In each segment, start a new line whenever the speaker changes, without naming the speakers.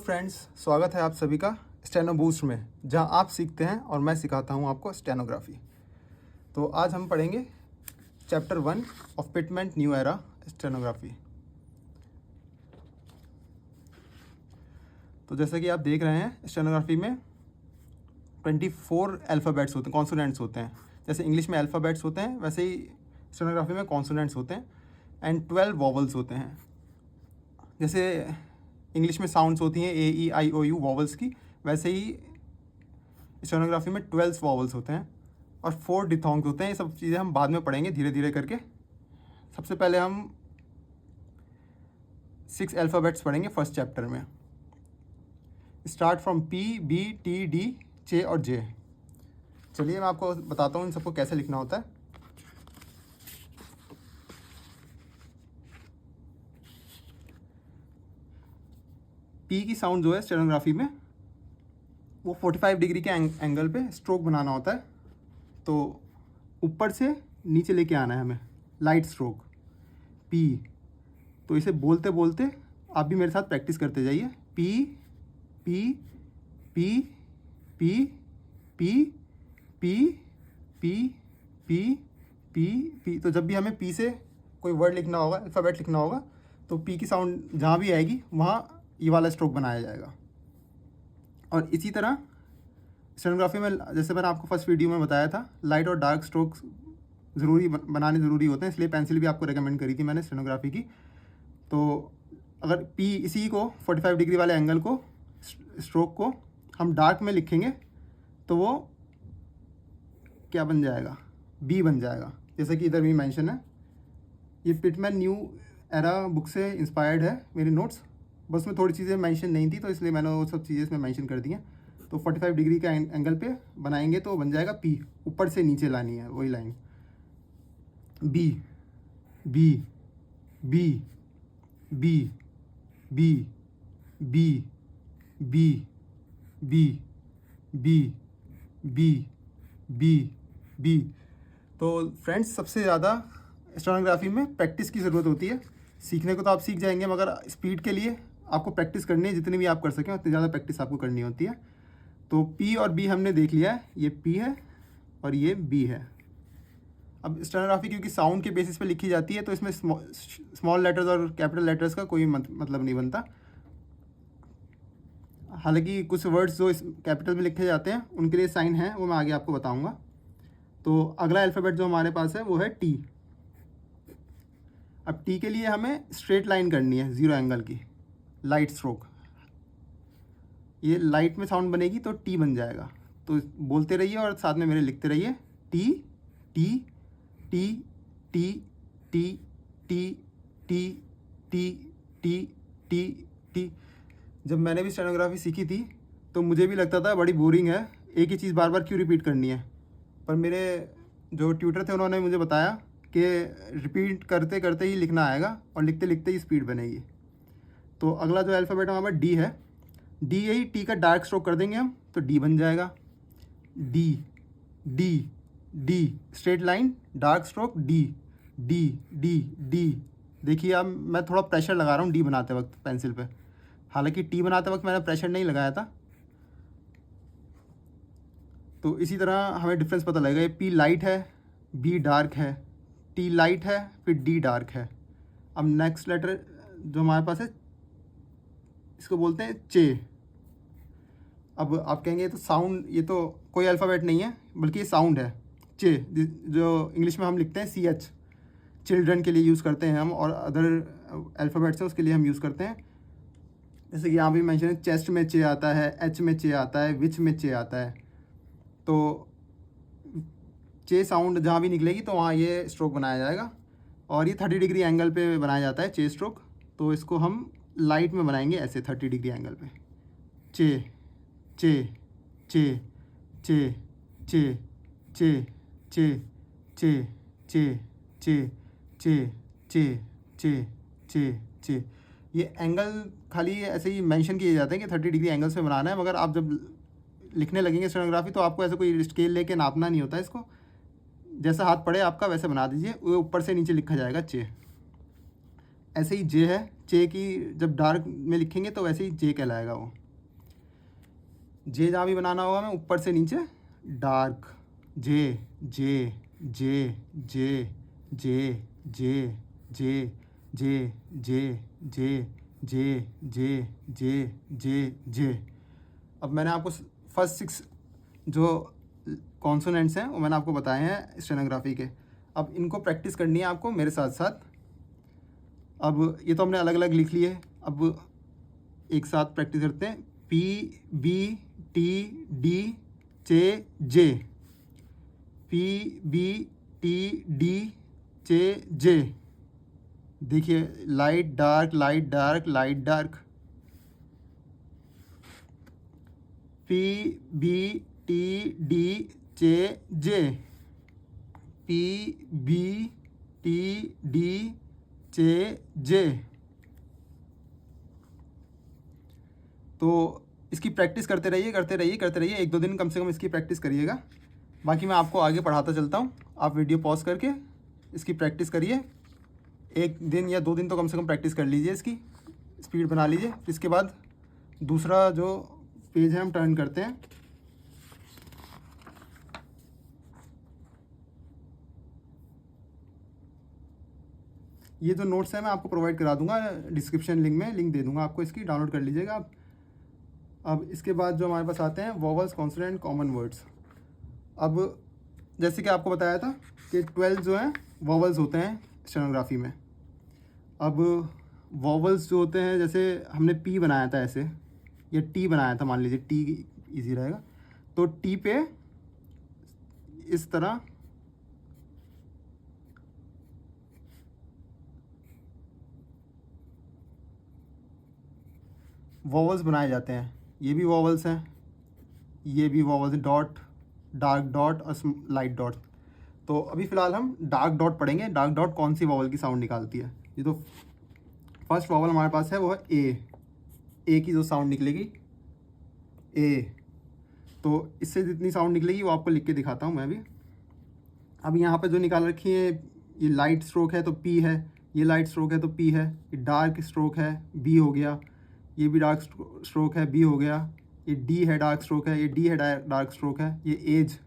Friends, स्वागत है आप सभी का स्टेनो बूस्ट में, जहां आप सीखते हैं और मैं सिखाता हूं आपको स्टेनोग्राफी। तो आज हम पढ़ेंगे chapter 1 of Pitman's new era stenography. तो जैसे कि आप देख रहे हैं, स्टेनोग्राफी में 24 अल्फ़ाबेट्स होते हैं, कॉन्सोनेंट्स होते हैं। जैसे इंग्लिश में अल्फ़ाबेट्स होते हैं, वैसे ही स्टेनोग्राफी में कॉन्सोनेंट्स होते हैं एंड 12 वॉवल्स होते हैं। जैसे इंग्लिश में साउंड्स होती हैं ए ई आई ओ यू वॉवल्स की, वैसे ही स्टेनोग्राफी में 12 वॉवल्स होते हैं और 4 डिथोंग्स होते हैं। ये सब चीज़ें हम बाद में पढ़ेंगे धीरे धीरे करके। सबसे पहले हम 6 अल्फ़ाबेट्स पढ़ेंगे फर्स्ट चैप्टर में। Start from P, B, T, D, J और जे। चलिए मैं आपको बताता हूँ इन सबको कैसे लिखना होता है। पी की साउंड जो है स्टेनोग्राफी में, वो 45 डिग्री के एंगल पे स्ट्रोक बनाना होता है। तो ऊपर से नीचे लेके आना है हमें, लाइट स्ट्रोक पी। तो इसे बोलते बोलते आप भी मेरे साथ प्रैक्टिस करते जाइए। P P P P P P P P P P. तो जब भी हमें पी से कोई वर्ड लिखना होगा, अल्फ़ाबेट लिखना होगा, तो पी की साउंड जहाँ भी आएगी वहाँ ये वाला स्ट्रोक बनाया जाएगा। और इसी तरह स्टेनोग्राफी में, जैसे मैंने आपको फर्स्ट वीडियो में बताया था, लाइट और डार्क स्ट्रोक्स बनाने ज़रूरी होते हैं, इसलिए पेंसिल भी आपको रेकमेंड करी थी मैंने स्टेनोग्राफी की। तो अगर पी इसी को 45 डिग्री वाले एंगल को, स्ट्रोक को हम डार्क में लिखेंगे तो वो क्या बन जाएगा, बी बन जाएगा। जैसे कि इधर भी मेंशन है। ये पिटमैन न्यू एरा बुक से इंस्पायर्ड है मेरे नोट्स, बस में थोड़ी चीज़ें मेंशन नहीं थी तो इसलिए मैंने वो सब चीज़ें इसमें मेंशन कर दी हैं। तो 45 डिग्री का एंगल पे बनाएंगे तो बन जाएगा पी। ऊपर से नीचे लानी है वही line. B B B B B B B B B B B B. तो फ्रेंड्स, सबसे ज़्यादा स्टेनोग्राफी में प्रैक्टिस की ज़रूरत होती है। सीखने को तो आप सीख जाएंगे, मगर स्पीड के लिए आपको प्रैक्टिस करनी है। जितनी भी आप कर सकें उतनी ज़्यादा प्रैक्टिस आपको करनी होती है। तो पी और बी हमने देख लिया है, ये पी है और ये बी है। अब स्टेनोग्राफी क्योंकि साउंड के बेसिस पे लिखी जाती है, तो इसमें स्मॉल लेटर्स और कैपिटल लेटर्स का कोई मतलब नहीं बनता। हालांकि कुछ वर्ड्स जो इस कैपिटल में लिखे जाते हैं उनके लिए साइन है, वो मैं आगे आपको बताऊँगा। तो अगला अल्फ़ाबेट जो हमारे पास है वो है टी। अब टी के लिए हमें स्ट्रेट लाइन करनी है, 0 एंगल की, लाइट स्ट्रोक। ये लाइट में साउंड बनेगी तो टी बन जाएगा। तो बोलते रहिए और साथ में मेरे लिखते रहिए। T T T T T T T T T T T. जब मैंने भी स्टेनोग्राफी सीखी थी तो मुझे भी लगता था बड़ी बोरिंग है, एक ही चीज़ बार बार क्यों रिपीट करनी है। पर मेरे जो ट्यूटर थे उन्होंने मुझे बताया कि रिपीट करते करते ही लिखना आएगा और लिखते लिखते ही स्पीड बनेगी। तो अगला जो अल्फ़ाबेट हमारा डी है, डी यही टी का डार्क स्ट्रोक कर देंगे हम तो डी बन जाएगा। D D D, straight line, dark stroke, D D D D. देखिए अब मैं थोड़ा प्रेशर लगा रहा हूँ डी बनाते वक्त पेंसिल पे, हालांकि टी बनाते वक्त मैंने प्रेशर नहीं लगाया था। तो इसी तरह हमें डिफरेंस पता लगेगा। ये पी लाइट है, बी डार्क है, टी लाइट है, फिर डी डार्क है। अब नेक्स्ट लेटर जो हमारे पास है, इसको बोलते हैं चे। अब आप कहेंगे ये तो साउंड, ये तो कोई अल्फ़ाबेट नहीं है बल्कि ये साउंड है। चे जो इंग्लिश में हम लिखते हैं CH, चिल्ड्रन के लिए यूज़ करते हैं हम, और अदर अल्फ़ाबेट्स हैं उसके लिए हम यूज़ करते हैं। जैसे कि यहाँ भी मेंशन है, चेस्ट में चे आता है, एच में चे आता है, विच में चे आता है। तो चे साउंड जहाँ भी निकलेगी तो वहाँ ये स्ट्रोक बनाया जाएगा। और ये 30 डिग्री एंगल पे बनाया जाता है चे स्ट्रोक। तो इसको हम लाइट में बनाएंगे ऐसे 30 डिग्री एंगल पे। चे चे चे चे चे चे चे चे चे चे चे चे चे चे चे। ये एंगल खाली ऐसे ही मेंशन किए जाते हैं कि 30 डिग्री एंगल से बनाना है, मगर आप जब लिखने लगेंगे स्टेनोग्राफी तो आपको ऐसे कोई स्केल लेके नापना नहीं होता। इसको जैसा हाथ पड़े आपका वैसे बना दीजिए, वो ऊपर से नीचे लिखा जाएगा चे। ऐसे ही जे है, जे की जब डार्क में लिखेंगे तो वैसे ही जे कहलाएगा वो। जे जहाँ भी बनाना होगा मैं ऊपर से नीचे डार्क, जे जे जे जे जे जे जे जे जे जे जे जे जे जे जे। अब मैंने आपको फर्स्ट 6 जो कॉन्सोनेंट्स हैं वो मैंने आपको बताए हैं स्टेनोग्राफी के। अब इनको प्रैक्टिस करनी है आपको मेरे साथ साथ। अब ये तो हमने अलग अलग लिख लिए, अब एक साथ प्रैक्टिस करते हैं। P B T D chay J, P B T D chay J. देखिए light dark light dark light dark, P B T D chay J, P B T D chay J. तो इसकी practice करते रहिए करते रहिए करते रहिए, 1-2 दिन कम से कम इसकी प्रैक्टिस करिएगा। बाकी मैं आपको आगे पढ़ाता चलता हूँ, आप वीडियो पॉज करके इसकी प्रैक्टिस करिए। 1 दिन या 2 दिन तो कम से कम प्रैक्टिस कर लीजिए, इसकी स्पीड बना लीजिए। इसके बाद दूसरा जो पेज है हम टर्न करते हैं। ये जो नोट्स है मैं आपको प्रोवाइड करा दूंगा डिस्क्रिप्शन लिंक में, लिंक दे दूंगा आपको, इसकी डाउनलोड कर लीजिएगा आप। अब इसके बाद जो हमारे पास आते हैं वोवल्स, कॉन्सोनेंट, कॉमन वर्ड्स। अब जैसे कि आपको बताया था कि 12 जो हैं वोवल्स होते हैं स्टेनोग्राफी में। अब वोवल्स जो होते हैं, जैसे हमने पी बनाया था ऐसे, या टी बनाया था, मान लीजिए टी इजी रहेगा, तो टी पे इस तरह वोवल्स बनाए जाते हैं। ये भी वोवल्स हैं, ये भी वोवल्स, डॉट, डार्क डॉट और लाइट डॉट। तो अभी फ़िलहाल हम डार्क डॉट पढ़ेंगे। डार्क डॉट कौन सी वोवल की साउंड निकालती है। ये तो फर्स्ट वोवल हमारे पास है वो है ए की जो साउंड निकलेगी ए। तो इससे जितनी साउंड निकलेगी वो आपको लिख के दिखाता हूँ मैं भी। अब यहाँ पे जो निकाल रखी है, ये लाइट स्ट्रोक है तो पी है, ये लाइट स्ट्रोक है तो पी है, ये डार्क स्ट्रोक है बी हो गया, ये भी डार्क स्ट्रोक है बी हो गया, ये डी है डार्क स्ट्रोक है, ये डी है डार्क स्ट्रोक है, ये एज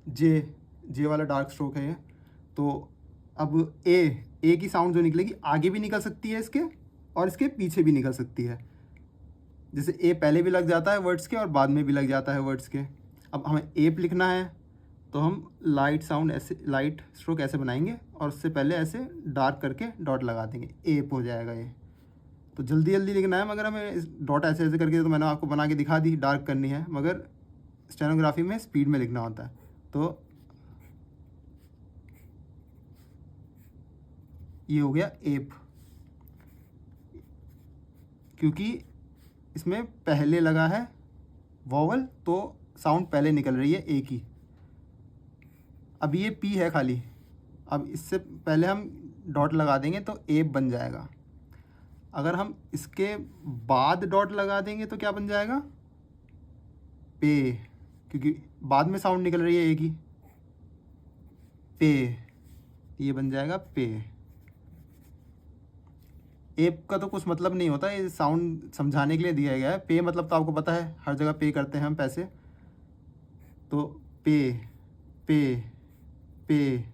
जे वाला डार्क स्ट्रोक है ये। तो अब ए की साउंड जो निकलेगी आगे भी निकल सकती है इसके, और इसके पीछे भी निकल सकती है। जैसे ए पहले भी लग जाता है वर्ड्स के और बाद में भी लग जाता है वर्ड्स के। अब हमें एप लिखना है तो हम लाइट साउंड ऐसे, लाइट स्ट्रोक ऐसे बनाएंगे और उससे पहले ऐसे डार्क करके डॉट लगा देंगे, एप हो जाएगा ये। तो जल्दी जल्दी लिखना है, मगर हमें इस डॉट ऐसे ऐसे करके, तो मैंने आपको बना के दिखा दी, डार्क करनी है, मगर स्टेनोग्राफी में स्पीड में लिखना होता है। तो ये हो गया एप, क्योंकि इसमें पहले लगा है वोवल तो साउंड पहले निकल रही है ए की। अब ये पी है खाली, अब इससे पहले हम डॉट लगा देंगे तो एप बन जाएगा। अगर हम इसके बाद डॉट लगा देंगे तो क्या बन जाएगा, पे, क्योंकि बाद में साउंड निकल रही है ए की, पे, ये बन जाएगा पे। एप का तो कुछ मतलब नहीं होता, ये साउंड समझाने के लिए दिया गया है। पे मतलब तो आपको पता है, हर जगह पे करते हैं हम पैसे, तो पे पे पे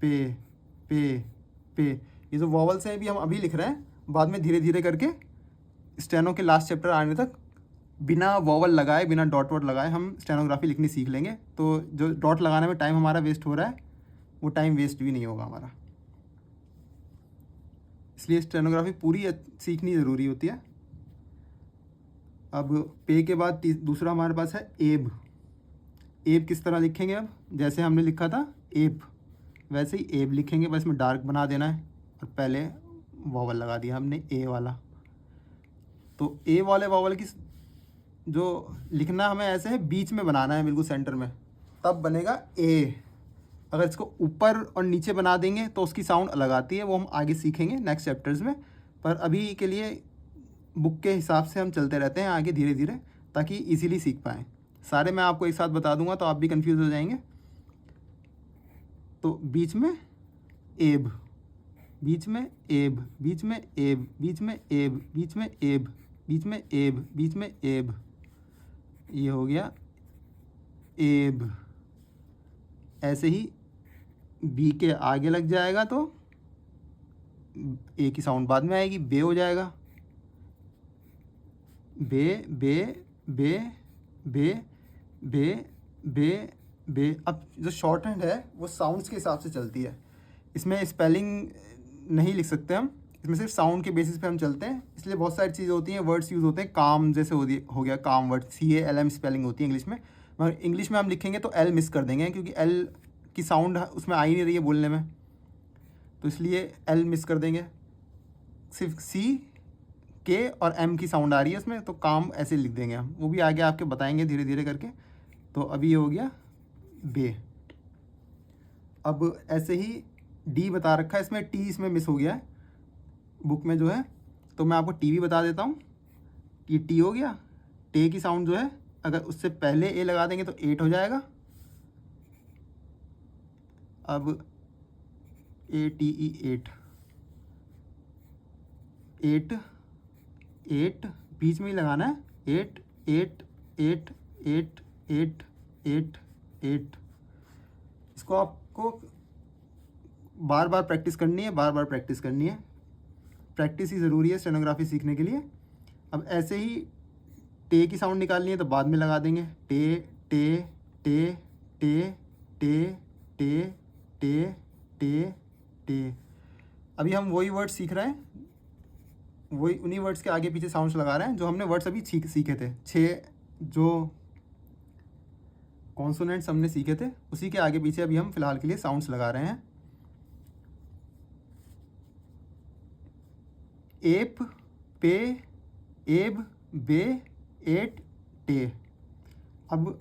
पे पे पे। ये जो वॉवल्स हैं भी हम अभी लिख रहे हैं, बाद में धीरे धीरे करके स्टेनो के लास्ट चैप्टर आने तक बिना वॉवल लगाए, बिना डॉट वॉट लगाए हम स्टेनोग्राफी लिखनी सीख लेंगे। तो जो डॉट लगाने में टाइम हमारा वेस्ट हो रहा है वो टाइम वेस्ट भी नहीं होगा हमारा। इसलिए स्टेनोग्राफी पूरी सीखनी ज़रूरी होती है। अब पे के बाद दूसरा हमारे पास है एब। एब किस तरह लिखेंगे, अब जैसे हमने लिखा था एप वैसे ही एब लिखेंगे, बस में डार्क बना देना है और पहले वॉवल लगा दिया हमने ए वाला। तो ए वाले वॉवल की जो लिखना हमें ऐसे है, बीच में बनाना है, बिल्कुल सेंटर में, तब बनेगा ए। अगर इसको ऊपर और नीचे बना देंगे तो उसकी साउंड अलग आती है, वो हम आगे सीखेंगे नेक्स्ट चैप्टर्स में। पर अभी के लिए बुक के हिसाब से हम चलते रहते हैं आगे धीरे धीरे, ताकि इजीली सीख पाएँ। सारे मैं आपको एक साथ बता दूंगा तो आप भी कंफ्यूज हो जाएंगे। तो बीच में एब, बीच में एब, बीच में एब, बीच में एब, बीच में एब, बीच में एब, बीच में एब, ये हो गया एब। ऐसे ही बी के आगे लग जाएगा तो ए की साउंड बाद में आएगी, बे हो जाएगा, बे बे बे बे बे बे बे। अब जो शॉर्ट हैंड है वो साउंड्स के हिसाब से चलती है, इसमें स्पेलिंग नहीं लिख सकते हम, इसमें सिर्फ साउंड के बेसिस पे हम चलते हैं। इसलिए बहुत सारी चीज़ें होती हैं, वर्ड्स यूज़ होते हैं, काम जैसे हो गया काम वर्ड, CALM स्पेलिंग होती है इंग्लिश में, मगर इंग्लिश में हम लिखेंगे तो एल मिस कर देंगे क्योंकि एल की साउंड उसमें आ ही नहीं रही है बोलने में, तो इसलिए एल मिस कर देंगे, सिर्फ C के और M की साउंड आ रही है उसमें, तो काम ऐसे लिख देंगे हम, वो भी आगे आपके बताएंगे धीरे धीरे करके। तो अभी ये हो गया बे। अब ऐसे ही डी बता रखा है, इसमें टी इसमें मिस हो गया है बुक में जो है, तो मैं आपको टी भी बता देता हूँ। ये टी हो गया, टे की साउंड जो है अगर उससे पहले ए लगा देंगे तो 8 हो जाएगा। अब ATE 8, 8 8 बीच में ही लगाना है, 8 8 8 8 8 8 8। इसको आपको बार बार प्रैक्टिस करनी है, बार बार प्रैक्टिस करनी है, प्रैक्टिस ही ज़रूरी है स्टेनोग्राफी सीखने के लिए। अब ऐसे ही टे की साउंड निकालनी है तो बाद में लगा देंगे, टे टे टे टे टे टे टे टे टे। अभी हम वही वर्ड सीख रहे हैं, वही उन्हीं वर्ड्स के आगे पीछे साउंड्स लगा रहे हैं जो हमने वर्ड्स अभी सीखे थे, 6 जो कॉन्सोनेंट्स हमने सीखे थे उसी के आगे पीछे अभी हम फिलहाल के लिए साउंड्स लगा रहे हैं। एप, पे, एब, बे, एट, टे। अब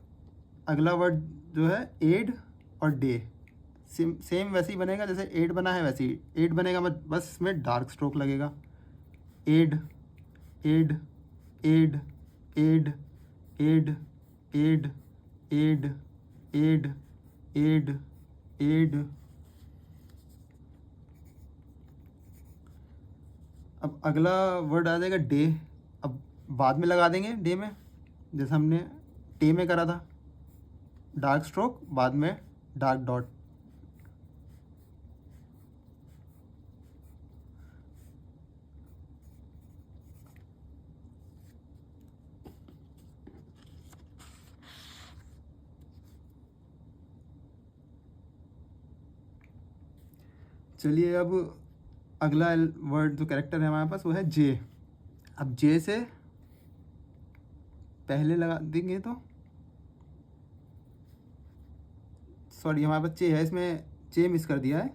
अगला वर्ड जो है एड और डे, सेम वैसे ही बनेगा जैसे एड बना है, वैसे ही एड बनेगा, बस इसमें डार्क स्ट्रोक लगेगा। Ed ed ed ed ed ed ed ed ed ed. अब अगला वर्ड आ जाएगा डे, अब बाद में लगा देंगे डे में, जैसे हमने टे में करा था, डार्क स्ट्रोक बाद में डार्क डॉट। चलिए अब अगला वर्ड जो कैरेक्टर है हमारे पास वो है जे। अब जे से पहले लगा देंगे तो सॉरी हमारे पास चे है, इसमें चे मिस कर दिया है,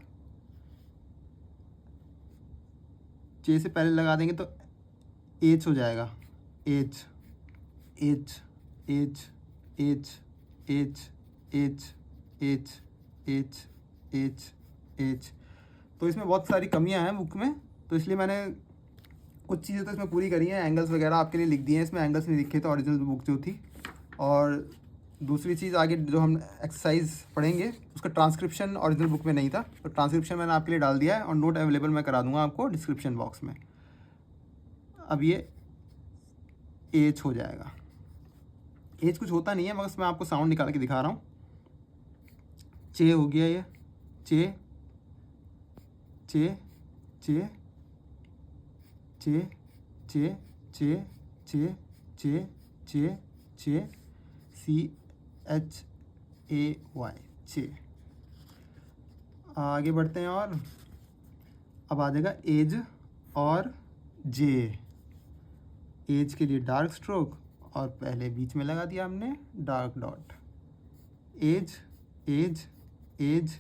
चे से पहले लगा देंगे तो एच हो जाएगा, H H H H H H H H H H. तो इसमें बहुत सारी कमियां हैं बुक में, तो इसलिए मैंने कुछ चीज़ें तो इसमें पूरी करी हैं, एंगल्स वगैरह आपके लिए लिख दिए हैं, इसमें एंगल्स नहीं लिखे थे ओरिजिनल बुक जो थी। और दूसरी चीज़ आगे जो हम एक्सरसाइज पढ़ेंगे उसका ट्रांसक्रिप्शन ओरिजिनल बुक में नहीं था, तो ट्रांसक्रिप्शन मैंने आपके लिए डाल दिया है और नोट अवेलेबल मैं करा दूंगा आपको डिस्क्रिप्शन बॉक्स में। अब ये एच हो जाएगा, एच कुछ होता नहीं है मगर मैं आपको साउंड निकाल के दिखा रहा हूँ। चे हो गया ये, चे चे चे चे चे चे चे चे चे चे CHAY चे। आगे बढ़ते हैं और अब आ जाएगा एज और जे। एज के लिए डार्क स्ट्रोक और पहले बीच में लगा दिया हमने dark dot. Edge as as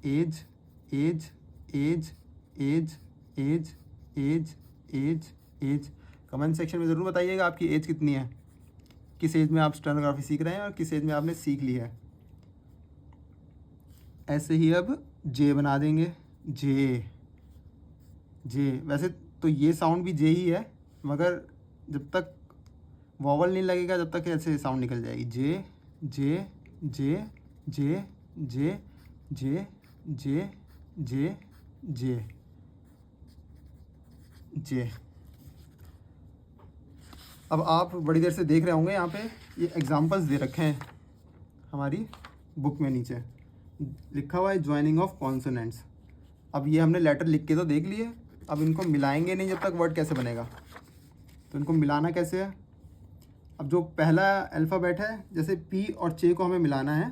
as as as as as as as edge. Comment section में ज़रूर बताइएगा आपकी एज कितनी है, किस एज में आप स्टेनोग्राफी सीख रहे हैं और किस एज में आपने सीख ली है। ऐसे ही अब जे बना देंगे, जे जे। वैसे तो ये साउंड भी जे ही है मगर जब तक वॉवल नहीं लगेगा जब तक ऐसे साउंड निकल जाएगी। जे जे जे जे जे जे जे जे जे। जे। अब आप बड़ी देर से देख रहे होंगे यहाँ पे ये एग्जांपल्स दे रखे हैं हमारी बुक में, नीचे लिखा हुआ है ज्वाइनिंग ऑफ कॉन्सोनेंट्स। अब ये हमने लेटर लिख के तो देख लिए, अब इनको मिलाएंगे नहीं जब तक वर्ड कैसे बनेगा। तो इनको मिलाना कैसे है, अब जो पहला अल्फ़ाबेट है जैसे पी और चे को हमें मिलाना है,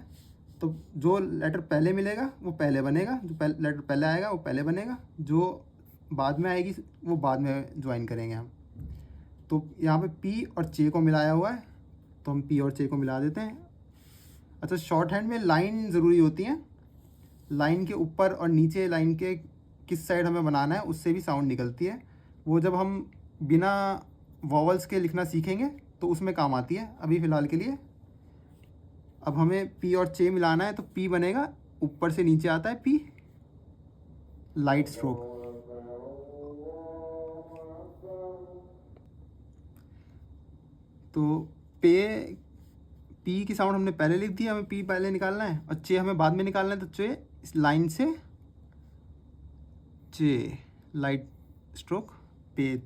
तो जो लेटर पहले मिलेगा वो पहले बनेगा, जो लेटर पहले आएगा वो पहले बनेगा, जो बाद में आएगी वो बाद में ज्वाइन करेंगे हम। तो यहाँ पे पी और चे को मिलाया हुआ है, तो हम पी और चे को मिला देते हैं। अच्छा, शॉर्ट हैंड में लाइन ज़रूरी होती है, लाइन के ऊपर और नीचे लाइन के किस साइड हमें बनाना है उससे भी साउंड निकलती है। वो जब हम बिना वॉवल्स के लिखना सीखेंगे तो उसमें काम आती है। अभी फ़िलहाल के लिए अब हमें पी और चे मिलाना है, तो पी बनेगा, ऊपर से नीचे आता है पी, लाइट स्ट्रोक। तो पी की साउंड हमने पहले लिख दी, हमें पी पहले निकालना है और चे हमें बाद में निकालना है। तो चे इस लाइन से चे, लाइट स्ट्रोक, पे,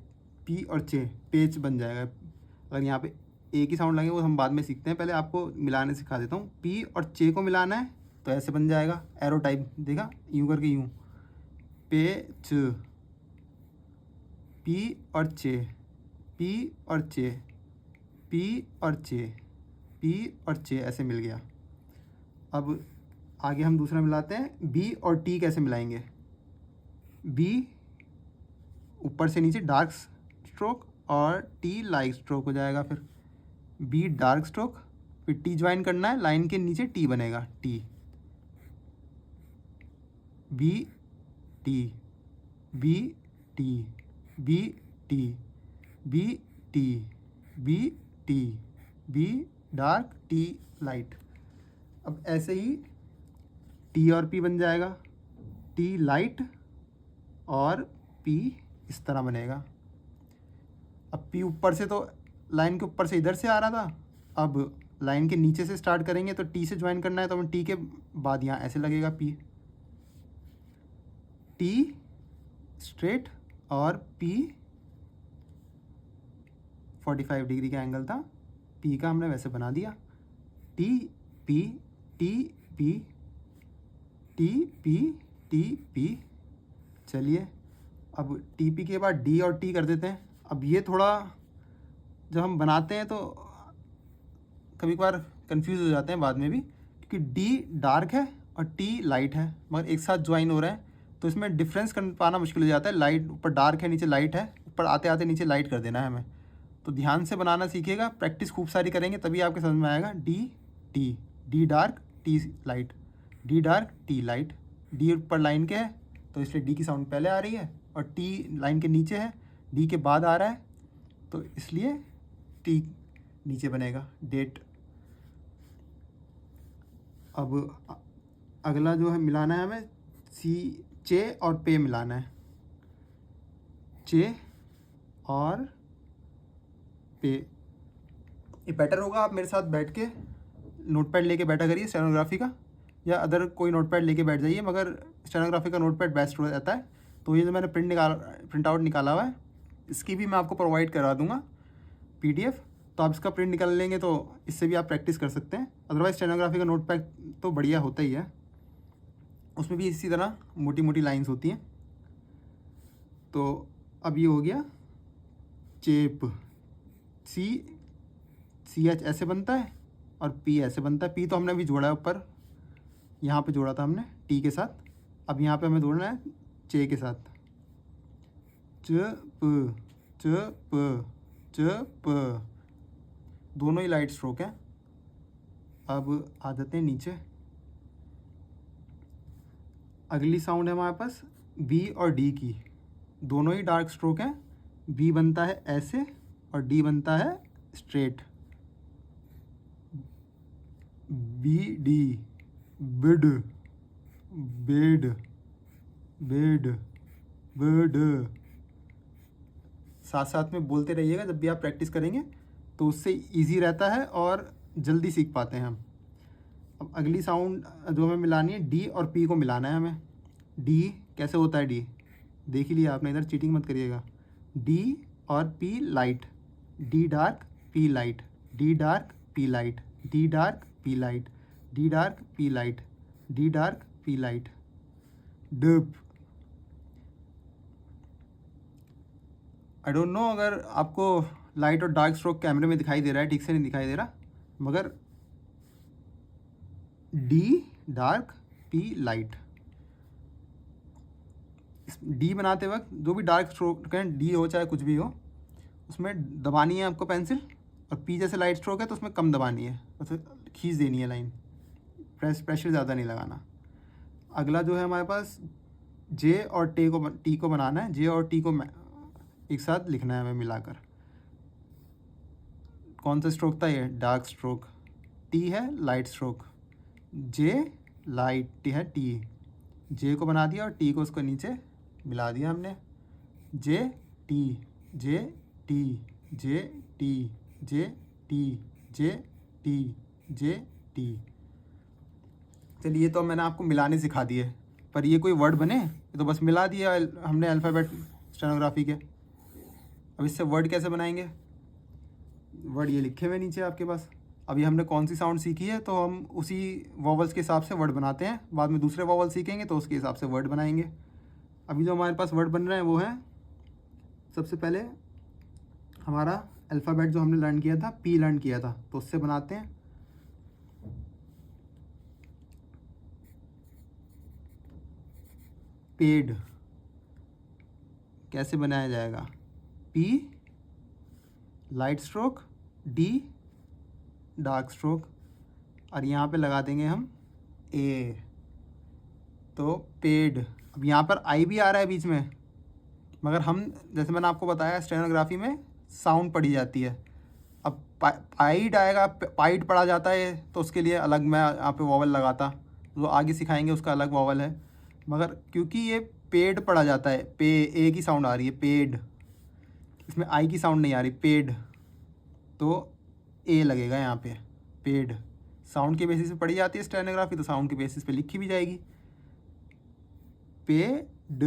पी और चे, पेच बन जाएगा। अगर यहाँ पे ए की साउंड लगे वो हम बाद में सीखते हैं, पहले आपको मिलाने सिखा देता हूँ। पी और चे को मिलाना है तो ऐसे बन जाएगा, एरो टाइप, देखा, यूँ करके यूँ, पे च, पी और चे, पी और चे, पी और चे, पी और चे, ऐसे मिल गया। अब आगे हम दूसरा मिलाते हैं, बी और टी कैसे मिलाएंगे। बी ऊपर से नीचे डार्क स्ट्रोक और टी लाइट स्ट्रोक हो जाएगा। फिर बी डार्क स्ट्रोक, फिर टी ज्वाइन करना है, लाइन के नीचे टी बनेगा, T, B T, B T, B T, B T, B T, B dark, T light. अब ऐसे ही टी और पी बन जाएगा, टी लाइट और पी इस तरह बनेगा। अब पी ऊपर से, तो लाइन के ऊपर से इधर से आ रहा था, अब लाइन के नीचे से स्टार्ट करेंगे, तो टी से ज्वाइन करना है, तो हमें टी के बाद यहाँ ऐसे लगेगा पी, टी स्ट्रेट और पी 45 डिग्री का एंगल था, पी का हमने वैसे बना दिया, T P, T P, T P, T P. चलिए अब टी पी के बाद डी और टी कर देते हैं। अब ये थोड़ा जब हम बनाते हैं तो कभी कभार कंफ्यूज हो जाते हैं बाद में भी, क्योंकि डी डार्क है और टी लाइट है मगर एक साथ ज्वाइन हो रहे हैं, तो इसमें डिफरेंस कर पाना मुश्किल हो जाता है। लाइट ऊपर डार्क है, नीचे लाइट है, ऊपर आते आते नीचे लाइट कर देना है हमें। तो ध्यान से बनाना सीखिएगा, प्रैक्टिस खूब सारी करेंगे तभी आपके समझ में आएगा। D T, D dark T light, D dark T light, D ऊपर लाइन के है तो इसलिए डी की साउंड पहले आ रही है, और टी लाइन के नीचे है, डी के बाद आ रहा है, तो इसलिए टी नीचे बनेगा, डेट। अब अगला जो है मिलाना है हमें, सी, चे और पे मिलाना है, चे और पे। ये बेटर होगा आप मेरे साथ बैठ के नोटपैड लेके बैठा करिए स्टेनोग्राफी का, या अदर कोई नोटपैड लेके बैठ जाइए, मगर स्टेनोग्राफी का नोटपैड बेस्ट हो जाता है। तो ये जो मैंने प्रिंट आउट निकाला हुआ है, इसकी भी मैं आपको प्रोवाइड करा दूंगा PDF, तो आप इसका प्रिंट निकाल लेंगे तो इससे भी आप प्रैक्टिस कर सकते हैं। अदरवाइज स्टेनोग्राफी का नोटपैड तो बढ़िया होता ही है, उसमें भी इसी तरह मोटी मोटी लाइंस होती हैं। तो अब ये हो गया चेप, CH ऐसे बनता है और P ऐसे बनता है। P तो हमने अभी जोड़ा है ऊपर, यहाँ पे जोड़ा था हमने T के साथ, अब यहाँ पे हमें जोड़ना है चे के साथ, च प, दोनों ही लाइट स्ट्रोक हैं। अब आ जाते हैं नीचे, अगली साउंड है हमारे पास B और D की, दोनों ही डार्क स्ट्रोक हैं। B बनता है ऐसे और D बनता है straight, BD, bid, bed, bed, bed. साथ साथ में बोलते रहिएगा जब भी आप प्रैक्टिस करेंगे, तो उससे इजी रहता है और जल्दी सीख पाते हैं हम। अब अगली साउंड जो हमें मिलानी है, D और P को मिलाना है हमें। D कैसे होता है, D देख ही लिया आपने, इधर चीटिंग मत करिएगा। डी और P light, D dark P light, D dark P light, D dark P light, D dark P light, D dark P light, डूप। आई डोंट नो अगर आपको लाइट और डार्क स्ट्रोक कैमरे में दिखाई दे रहा है, ठीक से नहीं दिखाई दे रहा, मगर D dark P light. D बनाते वक्त जो भी डार्क स्ट्रोक करें, डी हो चाहे कुछ भी हो, उसमें दबानी है आपको पेंसिल, और पी जैसे लाइट स्ट्रोक है तो उसमें कम दबानी है, बस खींच देनी है लाइन, प्रेशर ज़्यादा नहीं लगाना। अगला जो है हमारे पास जे और टी को बनाना है, जे और टी को एक साथ लिखना है हमें मिलाकर। कौन सा स्ट्रोक था ये? Dark stroke. टी है लाइट स्ट्रोक, जे लाइट टी है, टी जे को बना दिया और टी को उसको नीचे मिला दिया हमने। जे टी जे टी जे टी जे टी जे टी जे टी। चलिए ये तो मैंने आपको मिलाने सिखा दिए, पर ये कोई वर्ड बने? ये तो बस मिला दिया हमने अल्फ़ाबेट स्टेनोग्राफी के। अब इससे वर्ड कैसे बनाएंगे? वर्ड ये लिखे हुए नीचे आपके पास। अभी हमने कौन सी साउंड सीखी है तो हम उसी वॉवल्स के हिसाब से वर्ड बनाते हैं, बाद में दूसरे वॉवल सीखेंगे तो उसके हिसाब से वर्ड बनाएंगे। अभी जो हमारे पास वर्ड बन रहे हैं वो है, सबसे पहले हमारा अल्फ़ाबेट जो हमने लर्न किया था, पी लर्न किया था, तो उससे बनाते हैं पेड। कैसे बनाया जाएगा? P light stroke, D dark stroke, और यहाँ पे लगा देंगे हम ए, तो पेड। अब यहाँ पर आई भी आ रहा है बीच में, मगर हम जैसे मैंने आपको बताया स्टेनोग्राफी में साउंड पढ़ी जाती है। अब पाइड आएगा, पाइड पढ़ा जाता है, तो उसके लिए अलग मैं यहाँ पे वॉवल लगाता, जो आगे सिखाएंगे उसका अलग वॉवल है। मगर क्योंकि ये पेड पढ़ा जाता है, पे ए की साउंड आ रही है, पेड, इसमें आई की साउंड नहीं आ रही, पेड, तो ए लगेगा यहाँ पे, पेड। साउंड के बेसिस पे पढ़ी जाती है स्टेनोग्राफी, तो साउंड के बेसिस पे लिखी भी जाएगी। पेड,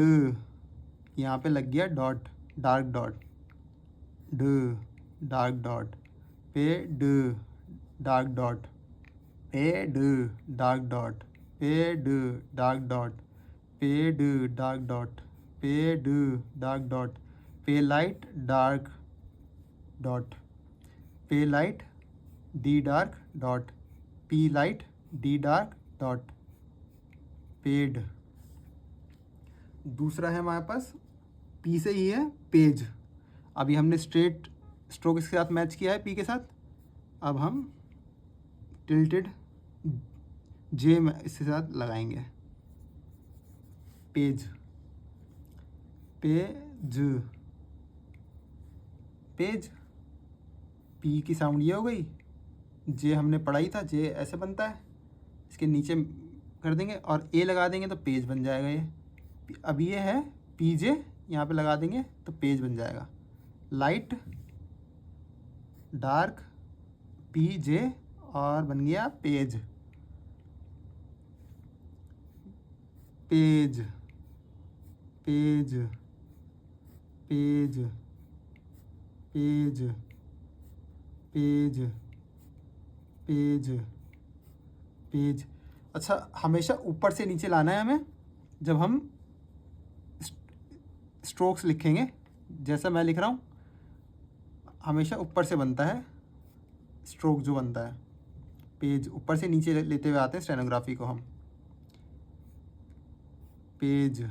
यहाँ पे लग गया डॉट, डार्क डॉट, ड dark dot, paid dark dot, paid dark dot, paid dark dot, paid dark dot, paid dark dot, पे लाइट डार्क डॉट, पे light D dark dot, P light D dark dot, paid. दूसरा है हमारे पास, P से ही है page. अभी हमने straight stroke इसके साथ मैच किया है पी के साथ, अब हम टिल्टेड जे इसके साथ लगाएंगे, पेज, पेज, पेज। पी की साउंड ये हो गई, जे हमने पढ़ाई था, जे ऐसे बनता है, इसके नीचे कर देंगे और ए लगा देंगे तो पेज बन जाएगा ये। अब ये है पी जे, यहाँ पे लगा देंगे तो पेज बन जाएगा। लाइट डार्क पी जे, और बन गया page, page, page, page, page, page, page, page. अच्छा, हमेशा ऊपर से नीचे लाना है हमें जब हम स्ट्रोक्स लिखेंगे। जैसा मैं लिख रहा हूँ, हमेशा ऊपर से बनता है स्ट्रोक जो बनता है, पेज ऊपर से नीचे लेते हुए आते हैं स्टेनोग्राफी को हम। पेज,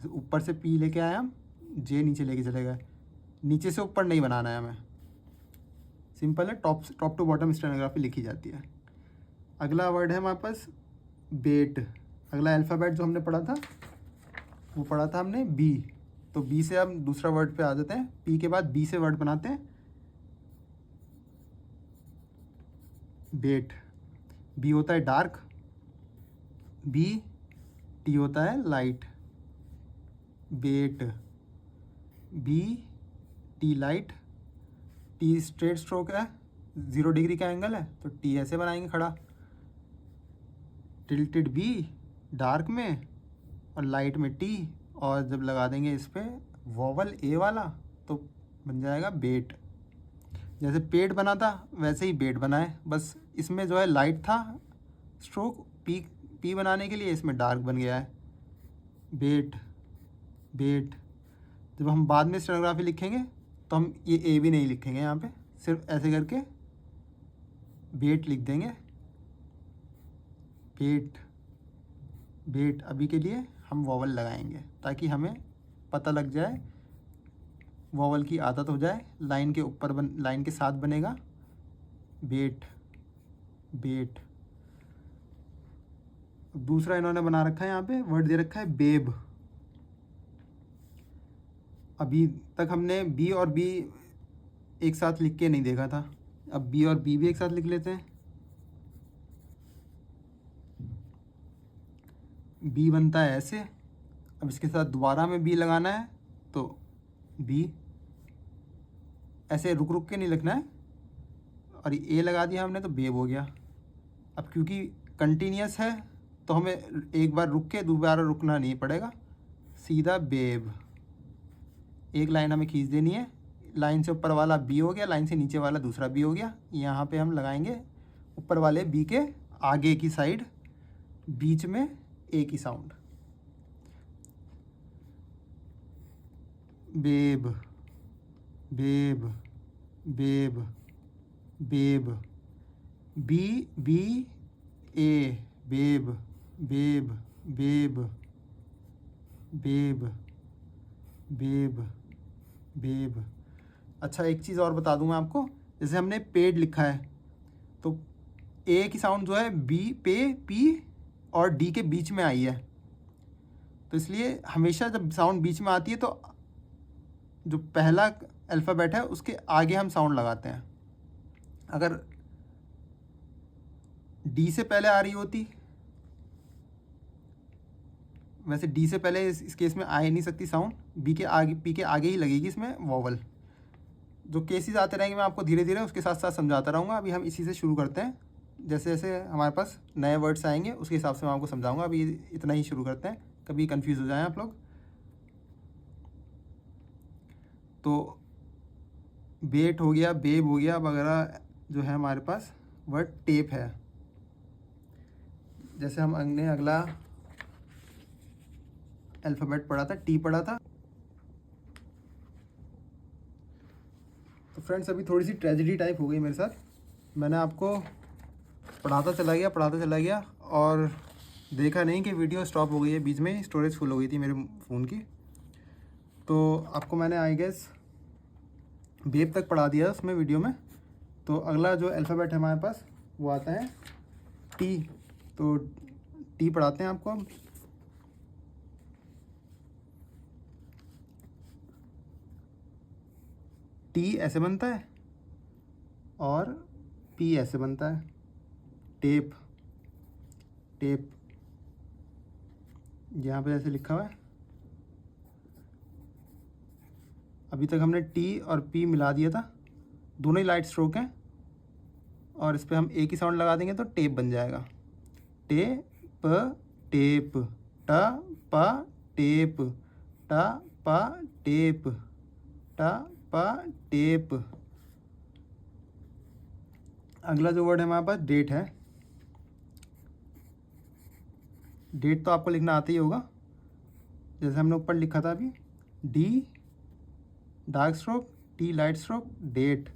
ऊपर से पी लेके आए हम, जे नीचे लेके चले गए, नीचे से ऊपर नहीं बनाना है हमें, सिंपल है, टॉप टू बॉटम स्टेनोग्राफी लिखी जाती है। अगला वर्ड है हमारे पास बेट। अगला अल्फ़ाबेट जो हमने पढ़ा था वो पढ़ा था हमने बी, तो बी से हम दूसरा वर्ड पे आ जाते हैं। पी के बाद बी से वर्ड बनाते हैं बेट। बी होता है डार्क, बी, टी होता है light, bet, B T light, T straight stroke है, 0 डिग्री का एंगल है, तो टी ऐसे बनाएंगे खड़ा, टिल्टेड बी डार्क में और लाइट में टी, और जब लगा देंगे इस पर वॉवल ए वाला तो बन जाएगा बेट। जैसे पेट बना था वैसे ही बेट बना है, बस इसमें जो है लाइट था स्ट्रोक, पी बनाने के लिए, इसमें डार्क बन गया है। बेट बेट। जब हम बाद में स्टेनोग्राफी लिखेंगे तो हम ये ए भी नहीं लिखेंगे, यहाँ पे सिर्फ ऐसे करके बेट लिख देंगे। बेट बेट। अभी के लिए हम वॉवल लगाएंगे ताकि हमें पता लग जाए, वॉवल की आदत हो जाए। लाइन के ऊपर लाइन के साथ बनेगा बेट बेट। दूसरा इन्होंने बना रखा है, यहाँ पे वर्ड दे रखा है बेब। अभी तक हमने बी और बी एक साथ लिख के नहीं देखा था, अब बी और बी भी एक साथ लिख लेते हैं। बी बनता है ऐसे, अब इसके साथ दोबारा में बी लगाना है तो बी, ऐसे रुक रुक के नहीं लिखना है। और ए लगा दिया हमने तो बेब हो गया। अब क्योंकि कंटिन्यूस है तो हमें एक बार रुक के दोबारा रुकना नहीं पड़ेगा, सीधा बेब। एक लाइन हमें खींच देनी है, लाइन से ऊपर वाला बी हो गया, लाइन से नीचे वाला दूसरा बी हो गया। यहाँ पे हम लगाएंगे ऊपर वाले बी के आगे की साइड, बीच में ए की sound. Babe babe babe babe. B B A babe babe babe babe babe babe. अच्छा एक चीज़ और बता दूं मैं आपको, जैसे हमने पेड लिखा है तो ए की साउंड जो है बी पे पी और डी के बीच में आई है, तो इसलिए हमेशा जब साउंड बीच में आती है तो जो पहला अल्फ़ाबेट है उसके आगे हम साउंड लगाते हैं। अगर डी से पहले आ रही होती, वैसे डी से पहले इस केस में आ ही नहीं सकती साउंड, बी के आगे पी के आगे ही लगेगी इसमें वॉवल। जो केसेस आते रहेंगे मैं आपको धीरे धीरे उसके साथ साथ समझाता रहूँगा। अभी हम इसी से शुरू करते हैं, जैसे जैसे हमारे पास नए वर्ड्स आएंगे उसके हिसाब से मैं आपको समझाऊंगा। अभी इतना ही शुरू करते हैं, कभी कंफ्यूज हो जाएं आप लोग। तो बेट हो गया, बेब हो गया वगैरह। जो है हमारे पास वर्ड टेप है। जैसे हमने अगला अल्फ़ाबेट पढ़ा था, टी पढ़ा था। तो फ्रेंड्स अभी थोड़ी सी ट्रेजेडी टाइप हो गई मेरे साथ, मैंने आपको पढ़ाता चला गया और देखा नहीं कि वीडियो स्टॉप हो गई है बीच में, स्टोरेज फुल हो गई थी मेरे फ़ोन की। तो आपको मैंने आई गेस बेब तक पढ़ा दिया उसमें वीडियो में। तो अगला जो अल्फ़ाबेट है हमारे पास वो आता है टी। तो टी पढ़ाते हैं आपको हम। टी ऐसे बनता है और पी ऐसे बनता है, टेप टेप। यहाँ पे ऐसे लिखा हुआ है। अभी तक हमने टी और पी मिला दिया था, दोनों ही लाइट स्ट्रोक हैं, और इस पर हम एक ही साउंड लगा देंगे तो टेप बन जाएगा। टेप टेप, ट प टेप, ट प टेप, ट प टेप। अगला जो वर्ड है हमारे पास डेट है। डेट तो आपको लिखना आता ही होगा, जैसे हमने ऊपर लिखा था अभी, D dark stroke, T light stroke, debt,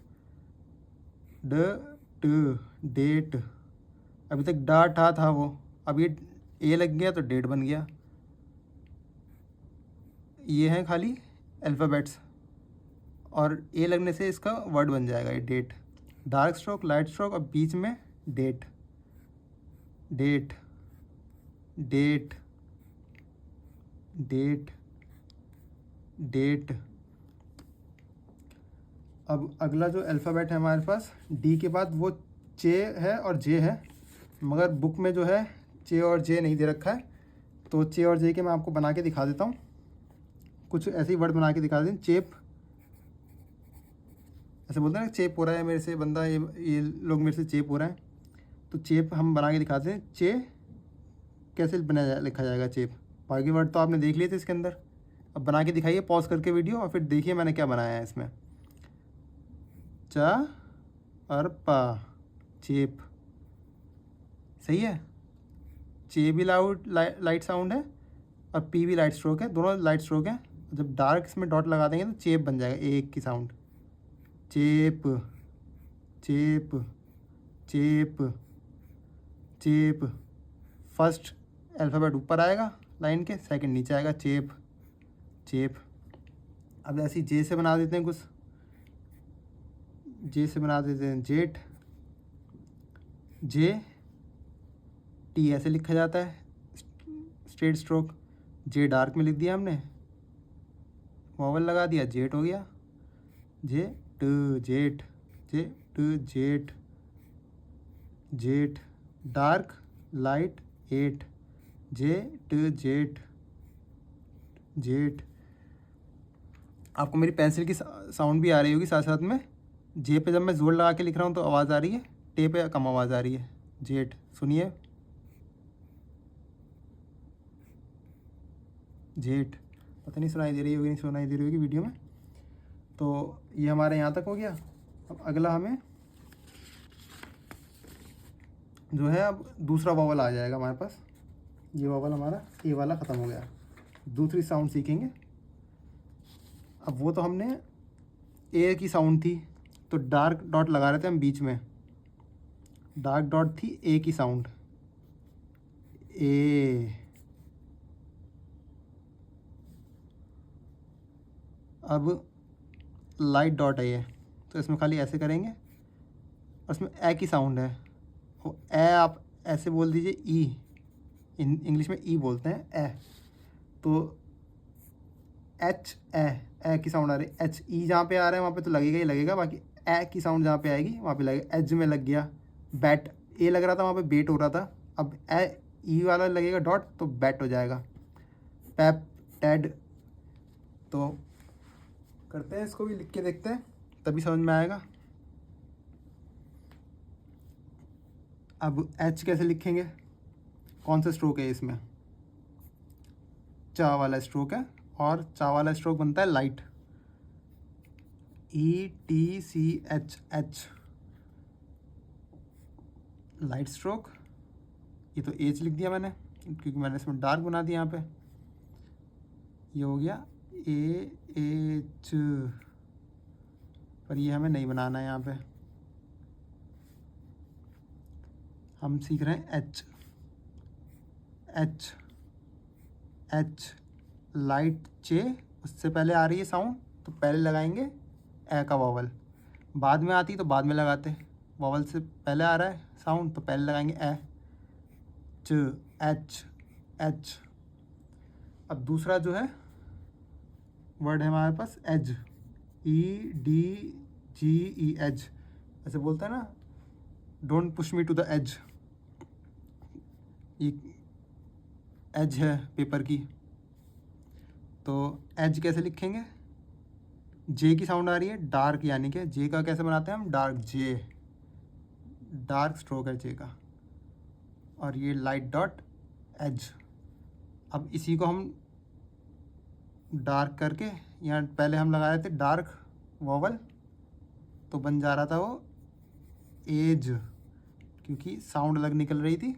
ड ट डेट। अभी तक डा ठा था वो, अब ये ए लग गया तो डेट बन गया। ये है खाली अल्फ़ाबेट्स और ए लगने से इसका वर्ड बन जाएगा ये debt. Dark stroke, light stroke और बीच में debt, debt debt debt debt. अब अगला जो अल्फ़ाबेट है हमारे पास डी के बाद वो चे है और जे है, मगर बुक में जो है चे और जे नहीं दे रखा है। तो चे और जे के मैं आपको बना के दिखा देता हूँ, कुछ ऐसे ही वर्ड बना के दिखा दें। चेप, ऐसे बोलते हैं ना, चेप हो रहा है मेरे से बंदा, ये लोग मेरे से चेप हो रहा है, तो चेप हम बना के दिखाते हैं। चे कैसे लिखा जाएगा चेप। बाकी वर्ड तो आपने देख लिए थे इसके अंदर, अब बना के दिखाइए पॉज करके वीडियो और फिर देखिए मैंने क्या बनाया है इसमें। च और पा, चेप। सही है, चे भी लाइट साउंड है और पी भी लाइट स्ट्रोक है, दोनों लाइट स्ट्रोक है। जब डार्क इसमें डॉट लगा देंगे तो चेप बन जाएगा, एक की साउंड। चेप चेप चेप चेप। फर्स्ट अल्फ़ाबेट ऊपर आएगा लाइन के, सेकंड नीचे आएगा, चेप चेप। अब ऐसे ही जे से बना देते हैं कुछ, जे से बना देते हैं जेट, जे टी ऐसे लिखा जाता है स्ट्रेट स्ट्रोक। जे डार्क में लिख दिया हमने, वॉवल लगा दिया, जेट हो गया। जे T jet, J T jet, jet dark light at, J T jet jet. आपको मेरी पेंसिल की साउंड भी आ रही होगी साथ साथ में। जे पे जब मैं जोर लगा के लिख रहा हूँ तो आवाज़ आ रही है, टे पे कम आवाज़ आ रही है। जेट सुनिए, जेट। पता नहीं सुनाई दे रही होगी, नहीं सुनाई दे रही होगी वीडियो में। तो ये हमारे यहाँ तक हो गया। अब अगला हमें जो है, अब दूसरा वॉवल आ जाएगा हमारे पास। ये वॉवल हमारा ए वाला ख़त्म हो गया, दूसरी साउंड सीखेंगे। अब वो तो हमने ए की साउंड थी, तो डार्क डॉट लगा रहे थे हम बीच में, डार्क डॉट थी ए की साउंड, ए। अब लाइट डॉट है ये, तो इसमें खाली ऐसे करेंगे और इसमें ए की साउंड है। वो ए आप ऐसे बोल दीजिए, ई, इंग्लिश में ई बोलते हैं ए। तो एच ए की साउंड आ रही है, एच ई जहाँ पे आ रहा है वहाँ पे तो लगेगा ही लगेगा, बाकी ए की साउंड जहाँ पे आएगी वहाँ पे लगेगा। एज में लग गया, बैट ए लग रहा था वहाँ पे बेट हो रहा था, अब ए ई वाला लगेगा डॉट तो बैट हो जाएगा। Pap Ted. तो करते हैं इसको भी, लिख के देखते हैं तभी समझ में आएगा। अब एच कैसे लिखेंगे, कौन सा स्ट्रोक है इसमें, चा वाला स्ट्रोक है, और चा वाला स्ट्रोक बनता है light, E T C H H, light stroke. ये तो एच लिख दिया मैंने क्योंकि मैंने इसमें डार्क बना दिया यहाँ पे। ये हो गया ए एच, पर ये हमें नहीं बनाना है यहाँ पे, हम सीख रहे हैं एच एच एच। लाइट चे उससे पहले आ रही है साउंड, तो पहले लगाएंगे ए का वॉवल, बाद में आती तो बाद में लगाते। वॉवल से पहले आ रहा है साउंड तो पहले लगाएंगे ए, च एच एच। अब दूसरा जो है वर्ड है हमारे पास edge, E D G E edge. ऐसे बोलते हैं ना, don't push me to the edge, ये एज है पेपर की। तो एज कैसे लिखेंगे, जे की साउंड आ रही है डार्क, यानी कि जे का कैसे बनाते हैं हम, डार्क जे, डार्क स्ट्रोक है जे का, और ये लाइट डॉट एज। अब इसी को हम डार्क करके, यहाँ पहले हम लगा रहे थे डार्क वॉवल तो बन जा रहा था वो एज, क्योंकि साउंड अलग निकल रही थी।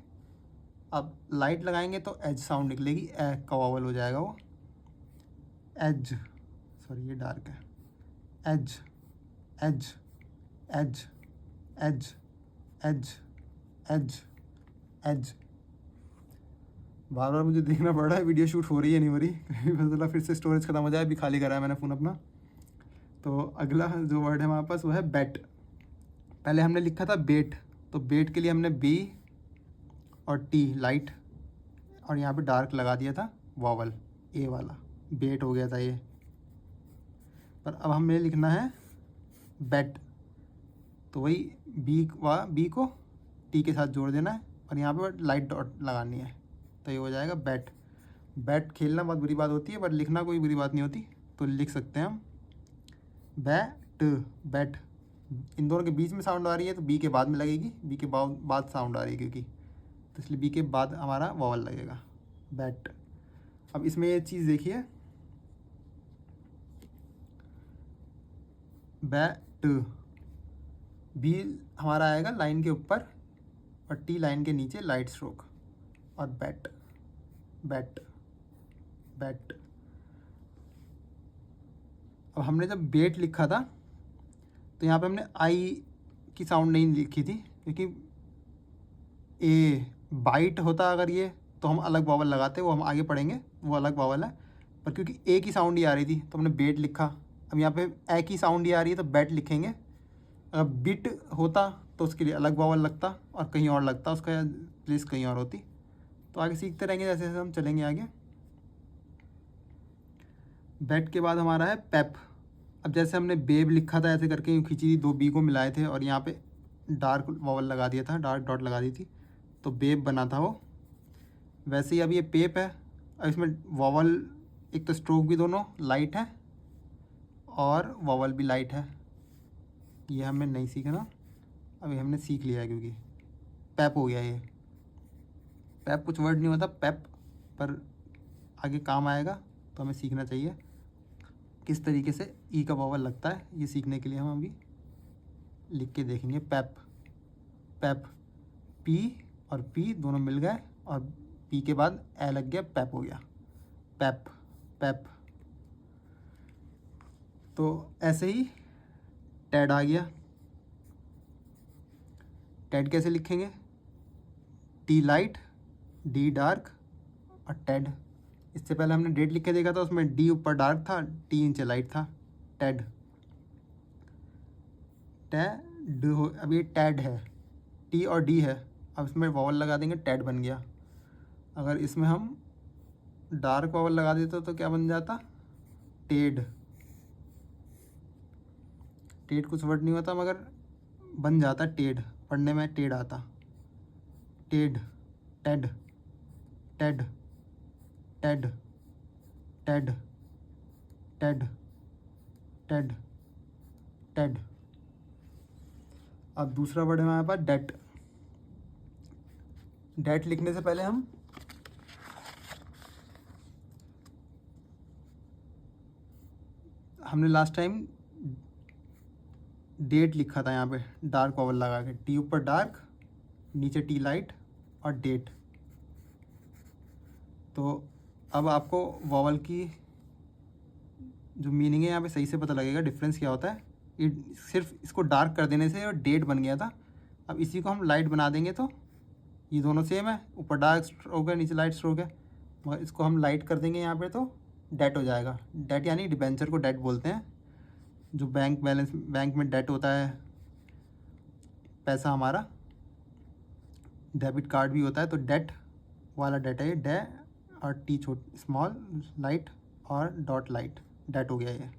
अब लाइट लगाएंगे तो एज साउंड निकलेगी, ए का वॉवल हो जाएगा वो एज। सॉरी ये डार्क है, age as as as as as age. बार बार मुझे देखना पड़ रहा है वीडियो शूट हो रही है नहीं हो रही, कहीं पता चला फिर से स्टोरेज खत्म हो जाए। अभी खाली करा है मैंने फ़ोन अपना। तो अगला जो वर्ड है हमारे पास वो है बैट। पहले हमने लिखा था बेट, तो बेट के लिए हमने बी और टी लाइट और यहाँ पे डार्क लगा दिया था वॉवल ए वाला, बेट हो गया था ये। पर अब हमें लिखना है बैट, तो वही बी को टी के साथ जोड़ देना है और यहाँ पे लाइट डॉट लगानी है, तो ये हो जाएगा बैट। बैट खेलना बहुत बुरी बात होती है, बट लिखना कोई बुरी बात नहीं होती, तो लिख सकते हैं हम बैट बैट। इन दोनों के बीच में साउंड आ रही है तो बी के बाद में लगेगी, बी के बाद साउंड आ रही है क्योंकि, तो इसलिए बी के बाद हमारा वॉवल लगेगा बैट। अब इसमें ये चीज़ देखिए, बैट, बी हमारा आएगा लाइन के ऊपर और टी लाइन के नीचे लाइट स्ट्रोक, और बैट बैट बैट। अब हमने जब बेट लिखा था तो यहाँ पे हमने आई की साउंड नहीं लिखी थी, क्योंकि ए बाइट होता अगर ये तो हम अलग वावल लगाते, वो हम आगे पढ़ेंगे, वो अलग वावल है। पर क्योंकि ए की साउंड ही आ रही थी तो हमने बेट लिखा। अब यहाँ पे ए की साउंड ही आ रही है तो बैट लिखेंगे। अगर बिट होता तो उसके लिए अलग वावल लगता और कहीं और लगता, उसका प्लेस कहीं और होती। तो आगे सीखते रहेंगे जैसे जैसे हम चलेंगे आगे। बैट के बाद हमारा है पेप। अब जैसे हमने बेब लिखा था ऐसे करके यूँ खींची थी, दो बी को मिलाए थे और यहाँ पे डार्क वावल लगा दिया था, डार्क डॉट लगा दी थी, तो बेब बना था वो। वैसे ही अब ये पेप है। अब इसमें वावल एक तो स्ट्रोक भी दोनों लाइट है और वावल भी लाइट है। ये हमें नहीं सीखना, अभी हमने सीख लिया है क्योंकि पेप हो गया ये। पेप कुछ वर्ड नहीं होता पेप, पर आगे काम आएगा तो हमें सीखना चाहिए किस तरीके से ई का वावल लगता है। ये सीखने के लिए हम अभी लिख के देखेंगे। पेप पेप, पी और पी दोनों मिल गए और पी के बाद ए लग गया, पेप हो गया, पेप पेप। तो ऐसे ही टेड आ गया। टेड कैसे लिखेंगे? टी लाइट, डी डार्क और टेड। इससे पहले हमने डेट लिख के देखा था, उसमें डी ऊपर डार्क था, टी नीचे लाइट था। टेड टेड हो, अब ये टेड है, टी और डी है। अब इसमें वावल लगा देंगे, टेड बन गया। अगर इसमें हम डार्क वावल लगा देते तो क्या बन जाता? टेड। टेड कुछ वर्ड नहीं होता मगर बन जाता टेड, पढ़ने में टेड आता। Ted, Ted, Ted, Ted, Ted, Ted, Ted, Ted. अब दूसरा वर्ड है हमारे पास डेट। डेट लिखने से पहले हमने लास्ट टाइम डेट लिखा था यहाँ पे डार्क वावल लगा के, टी ऊपर डार्क नीचे टी लाइट और डेट। तो अब आपको वावल की जो मीनिंग है यहाँ पे सही से पता लगेगा, डिफरेंस क्या होता है। ये सिर्फ इसको डार्क कर देने से और डेट बन गया था। अब इसी को हम लाइट बना देंगे तो ये दोनों सेम है, ऊपर डार्क स्ट्रोक है नीचे लाइट स्ट्रोक है, मगर इसको हम लाइट कर देंगे यहाँ पे तो डेट हो जाएगा। डेट यानी डिबेंचर को डेट बोलते हैं, जो बैंक बैलेंस, बैंक में डेट होता है पैसा हमारा, डेबिट कार्ड भी होता है, तो डेट वाला डेट है ये, डे और टी छोट स्मॉल लाइट और डॉट लाइट, डेट हो गया ये।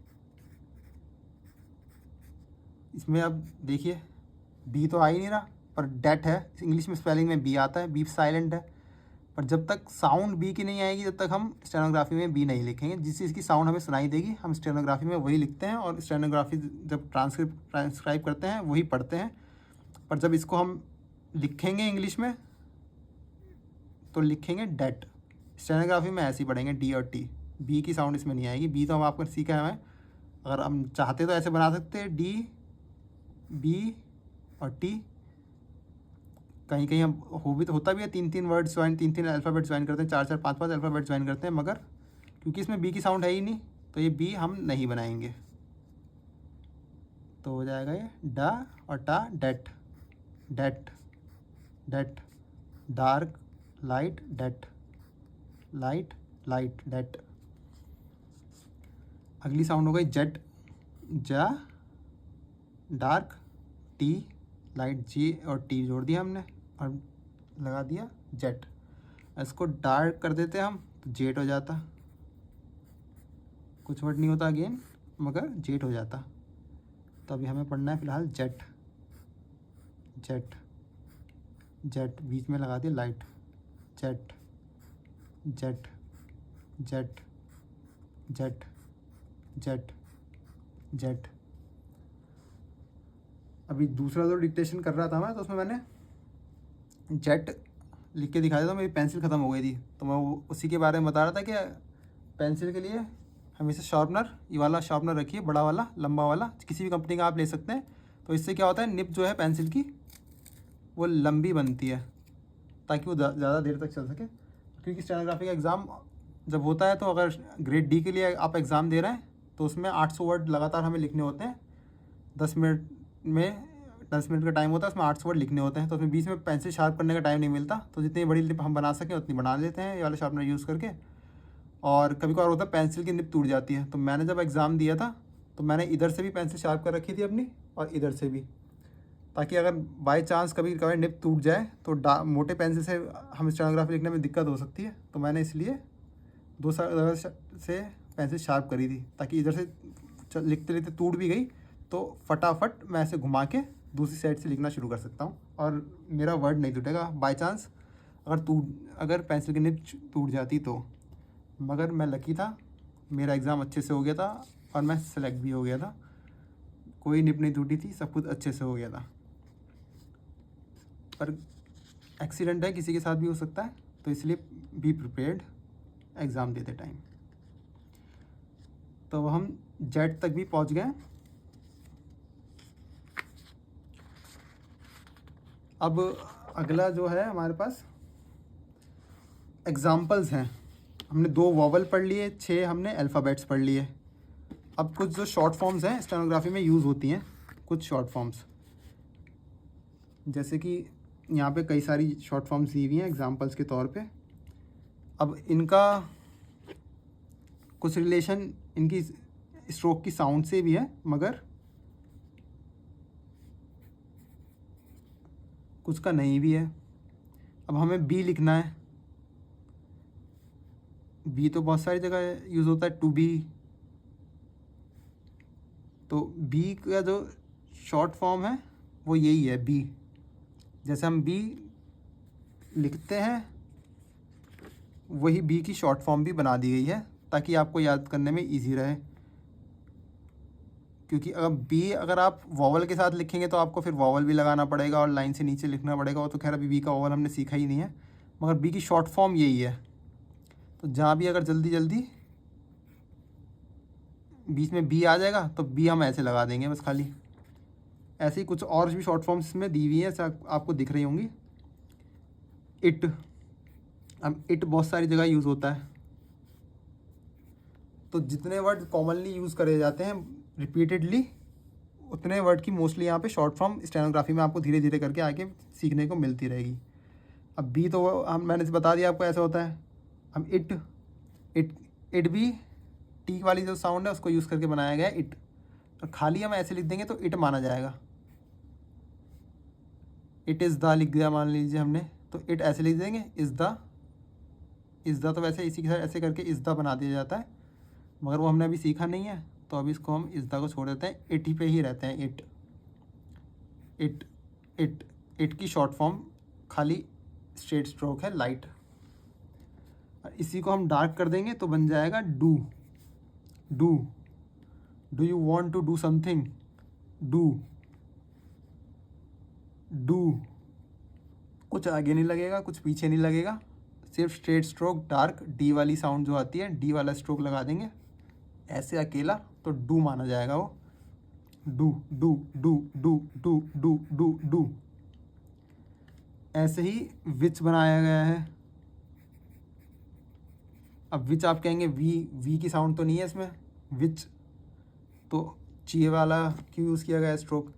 इसमें अब देखिए बी तो आ ही नहीं रहा पर डेट है, इंग्लिश में स्पेलिंग में बी आता है, बी साइलेंट है। पर जब तक साउंड बी की नहीं आएगी तब तक हम स्टेनोग्राफी में बी नहीं लिखेंगे। जिस चीज़ की साउंड हमें सुनाई देगी हम स्टेनोग्राफी में वही लिखते हैं, और स्टेनोग्राफी जब ट्रांसक्राइब करते हैं वही पढ़ते हैं। पर जब इसको हम लिखेंगे इंग्लिश में तो लिखेंगे डेट। स्टेनोग्राफी में ऐसे ही पढ़ेंगे डी और टी, बी की साउंड इसमें नहीं आएगी। बी तो हम आपको सीखा है हमें, अगर हम चाहते तो ऐसे बना सकते हैं डी बी और टी। कहीं कहीं हम होता भी है तीन तीन वर्ड ज्वाइन, तीन तीन अल्फ़ाबेट ज्वाइन करते हैं, चार चार पाँच पाँच अल्फ़ाबेट ज्वाइन करते हैं, मगर क्योंकि इसमें बी की साउंड है ही नहीं तो ये बी हम नहीं बनाएंगे। तो हो जाएगा ये डा और टा, debt debt debt, dark light debt, light light debt. अगली साउंड हो गई जेट, जा डार्क टी लाइट, जी और टी जोड़ दिया हमने और लगा दिया जेट। इसको डार्क कर देते हम तो जेट हो जाता, कुछ वर्ड नहीं होता अगेन मगर जेट हो जाता। तो अभी हमें पढ़ना है फिलहाल जेट जेट जेट, बीच में लगा दिया light, jet jet jet jet jet jet. अभी दूसरा जो डिक्टेशन कर रहा था मैं तो उसमें मैंने जेट लिख के दिखाया था, मेरी पेंसिल ख़त्म हो गई थी तो मैं वो उसी के बारे में बता रहा था कि पेंसिल के लिए हमेशा शार्पनर, ये वाला शार्पनर रखिए, बड़ा वाला लंबा वाला, किसी भी कंपनी का आप ले सकते हैं। तो इससे क्या होता है, निब जो है पेंसिल की वो लंबी बनती है ताकि वो ज़्यादा देर तक चल सके। क्योंकि स्टेनोग्राफी का एग्ज़ाम जब होता है तो अगर ग्रेड डी के लिए आप एग्ज़ाम दे रहे हैं तो उसमें 800 वर्ड लगातार हमें लिखने होते हैं। 10 मिनट का टाइम होता है, उसमें 800 वर्ड लिखने होते हैं। तो उसमें बीच में पेंसिल शार्प करने का टाइम नहीं मिलता, तो जितनी बड़ी निब हम बना सकें उतनी बना लेते हैं ये वाला शार्पनर यूज़ करके। और कभी कभार होता है पेंसिल की निब टूट जाती है, तो मैंने जब एग्ज़ाम दिया था तो मैंने इधर से भी पेंसिल शार्प कर रखी थी अपनी और इधर से भी, ताकि अगर बाय चांस कभी कभी निब टूट जाए तो मोटे पेंसिल से हम स्टेनोग्राफी लिखने में दिक्कत हो सकती है। तो मैंने इसलिए दो जगह से पेंसिल शार्प करी थी, ताकि इधर से लिखते लिखते टूट भी गई तो फटाफट मैं ऐसे घुमा के दूसरी साइड से लिखना शुरू कर सकता हूँ और मेरा वर्ड नहीं टूटेगा बाय चांस अगर पेंसिल की निब टूट जाती तो। मगर मैं लकी था, मेरा एग्ज़ाम अच्छे से हो गया था और मैं सेलेक्ट भी हो गया था, कोई निब नहीं टूटी थी, सब कुछ अच्छे से हो गया था। पर एक्सीडेंट है, किसी के साथ भी हो सकता है, तो इसलिए बी प्रिपेयर्ड एग्ज़ाम देते टाइम। तो हम जेड तक भी पहुंच गए। अब अगला जो है हमारे पास एग्जाम्पल्स हैं। हमने 2 वॉवल पढ़ लिए, 6 हमने अल्फ़ाबेट्स पढ़ लिए। अब कुछ जो शॉर्ट फॉर्म्स हैं स्टेनोग्राफी में यूज़ होती हैं, कुछ शॉर्ट फॉर्म्स, जैसे कि यहाँ पे कई सारी शॉर्ट फॉर्म्स दी हुई हैं एग्जाम्पल्स के तौर पे। अब इनका कुछ रिलेशन इनकी स्ट्रोक की साउंड से भी है, मगर कुछ का नहीं भी है। अब हमें बी लिखना है, बी तो बहुत सारी जगह यूज़ होता है, टू बी। तो बी का जो शॉर्ट फॉर्म है वो यही है, बी। जैसे हम बी लिखते हैं वही बी की शॉर्ट फॉर्म भी बना दी गई है ताकि आपको याद करने में इजी रहे। क्योंकि अगर आप वॉवल के साथ लिखेंगे तो आपको फिर वॉवल भी लगाना पड़ेगा और लाइन से नीचे लिखना पड़ेगा, वो तो खैर अभी बी का वॉवल हमने सीखा ही नहीं है, मगर बी की शॉर्ट फॉर्म यही है। तो जहाँ भी अगर जल्दी जल्दी बीच में बी आ जाएगा तो बी हम ऐसे लगा देंगे बस खाली। ऐसे ही कुछ और भी शॉर्ट फॉर्म्स में दी हुई हैं, आपको दिख रही होंगी। इट, अब इट बहुत सारी जगह यूज़ होता है। तो जितने वर्ड कॉमनली यूज़ करे जाते हैं रिपीटेडली, उतने वर्ड की मोस्टली यहाँ पे शॉर्ट फॉर्म स्टेनोग्राफी में आपको धीरे धीरे करके आगे सीखने को मिलती रहेगी। अब बी तो मैंने बता दिया आपको ऐसा होता है। अब इट भी टी वाली जो साउंड है उसको यूज़ करके बनाया गया है इट, और खाली हम ऐसे लिख देंगे तो इट माना जाएगा। इट इज़ द लिख दिया मान लीजिए हमने, तो इट ऐसे लिख देंगे, इज़ द तो वैसे इसी के साथ ऐसे करके इज़ द बना दिया जाता है, मगर वो हमने अभी सीखा नहीं है, तो अभी इसको हम इज़ द को छोड़ देते हैं, इट ही पे ही रहते हैं। इट की शॉर्ट फॉर्म खाली स्ट्रेट स्ट्रोक है, लाइट। इसी को हम डार्क कर देंगे तो बन जाएगा do you want to do something, do कुछ आगे नहीं लगेगा, कुछ पीछे नहीं लगेगा, सिर्फ स्ट्रेट स्ट्रोक डार्क डी वाली साउंड जो आती है, डी वाला स्ट्रोक लगा देंगे ऐसे अकेला, तो डू माना जाएगा वो। डू। ऐसे ही विच बनाया गया है। अब विच आप कहेंगे वी की साउंड तो नहीं है इसमें, विच तो चे वाला क्यों यूज़ किया गया है स्ट्रोक,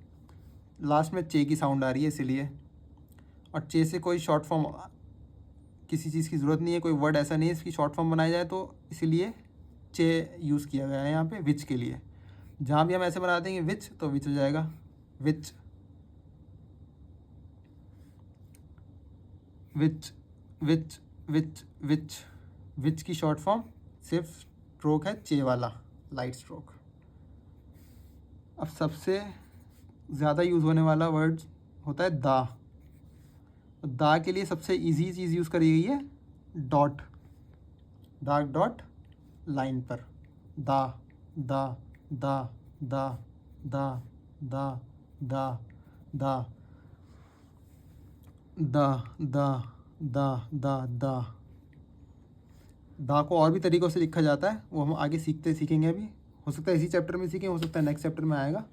लास्ट में चे की साउंड आ रही है इसीलिए। और चे से कोई शॉर्ट फॉर्म किसी चीज़ की ज़रूरत नहीं है, कोई वर्ड ऐसा नहीं है इसकी शॉर्ट फॉर्म बनाई जाए, तो इसीलिए चे यूज़ किया गया है यहाँ पे विच के लिए। जहाँ भी हम ऐसे बना देंगे विच तो विच हो जाएगा, विच विच विच विच विच विच की शॉर्ट फॉर्म सिर्फ स्ट्रोक है चे वाला, लाइट स्ट्रोक। अब सबसे ज़्यादा यूज़ होने वाला वर्ड होता है दा के लिए सबसे इजी चीज़ यूज़ करी गई है डॉट, डार्क डॉट लाइन पर, दा दा दा दा दा दा दा दा दा दा दा दा दा। दा को और भी तरीक़ों से लिखा जाता है, वो हम आगे सीखेंगे अभी। हो सकता है इसी चैप्टर में सीखें, हो सकता है नेक्स्ट चैप्टर में आएगा।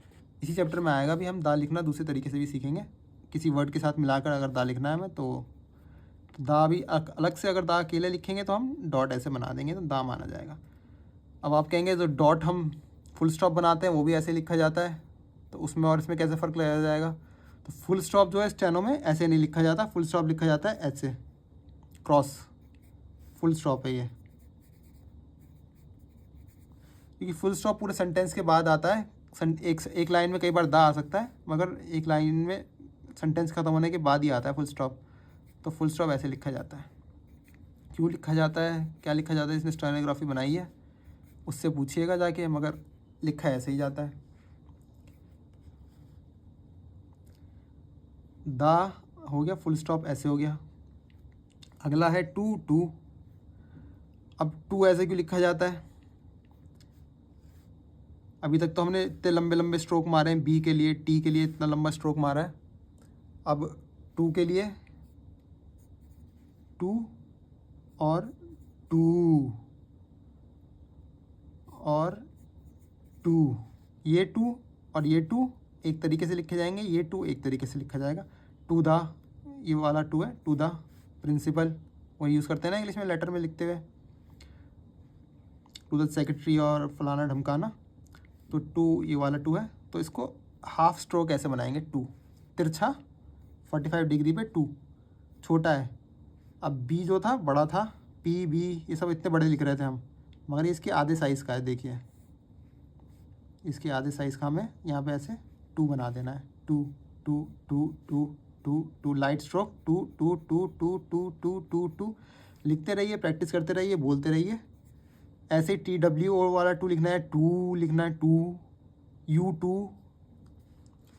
इसी चैप्टर में आएगा भी हम दा लिखना दूसरे तरीके से भी सीखेंगे, किसी वर्ड के साथ मिलाकर अगर दा लिखना है हमें तो दा भी अलग से, अगर दा अकेले लिखेंगे तो हम डॉट ऐसे बना देंगे तो दा माना जाएगा। अब आप कहेंगे जो डॉट हम फुल स्टॉप बनाते हैं वो भी ऐसे लिखा जाता है, तो उसमें और इसमें कैसे फ़र्क लगाया जाएगा। तो फुल स्टॉप जो है स्टेनो में ऐसे नहीं लिखा जाता, फुल स्टॉप लिखा जाता है ऐसे, क्रॉस फुल स्टॉप है ये, क्योंकि फुल स्टॉप पूरे सेंटेंस के बाद आता है। एक लाइन में कई बार दा आ सकता है, मगर एक लाइन में सेंटेंस ख़त्म होने के बाद ही आता है फुल स्टॉप। तो फुल स्टॉप ऐसे लिखा जाता है। क्यों लिखा जाता है, क्या लिखा जाता है, इसने स्टेनोग्राफी बनाई है उससे पूछिएगा जाके, मगर लिखा ऐसे ही जाता है। दा हो गया, फुल स्टॉप ऐसे हो गया। अगला है टू, टू। अब टू ऐसे क्यों लिखा जाता है, अभी तक तो हमने इतने लंबे लंबे स्ट्रोक मारे हैं, बी के लिए, टी के लिए इतना लंबा स्ट्रोक मारा है। अब टू के लिए टू और टू और टू, ये टू और ये टू एक तरीके से लिखे जाएंगे, ये टू एक तरीके से लिखा जाएगा। टू द, ये वाला टू है, टू द प्रिंसिपल, वो यूज़ करते हैं ना इंग्लिश में लेटर में लिखते हुए, टू द सेक्रेटरी और फलाना ढमकाना। तो टू ये वाला टू है, तो इसको हाफ स्ट्रोक ऐसे बनाएंगे, टू तिरछा 45 डिग्री पे, टू छोटा है। अब बी जो था बड़ा था, पी बी ये सब इतने बड़े लिख रहे थे हम, मगर ये इसके आधे साइज़ का है। देखिए इसके आधे साइज़ का हमें यहाँ पे ऐसे टू बना देना है, to to to to to to, light stroke, to to to to to to to to. लिखते रहिए, प्रैक्टिस करते रहिए, बोलते रहिए। ऐसे टी डब्ल्यू ओ वाला टू लिखना है, टू लिखना है, to you too,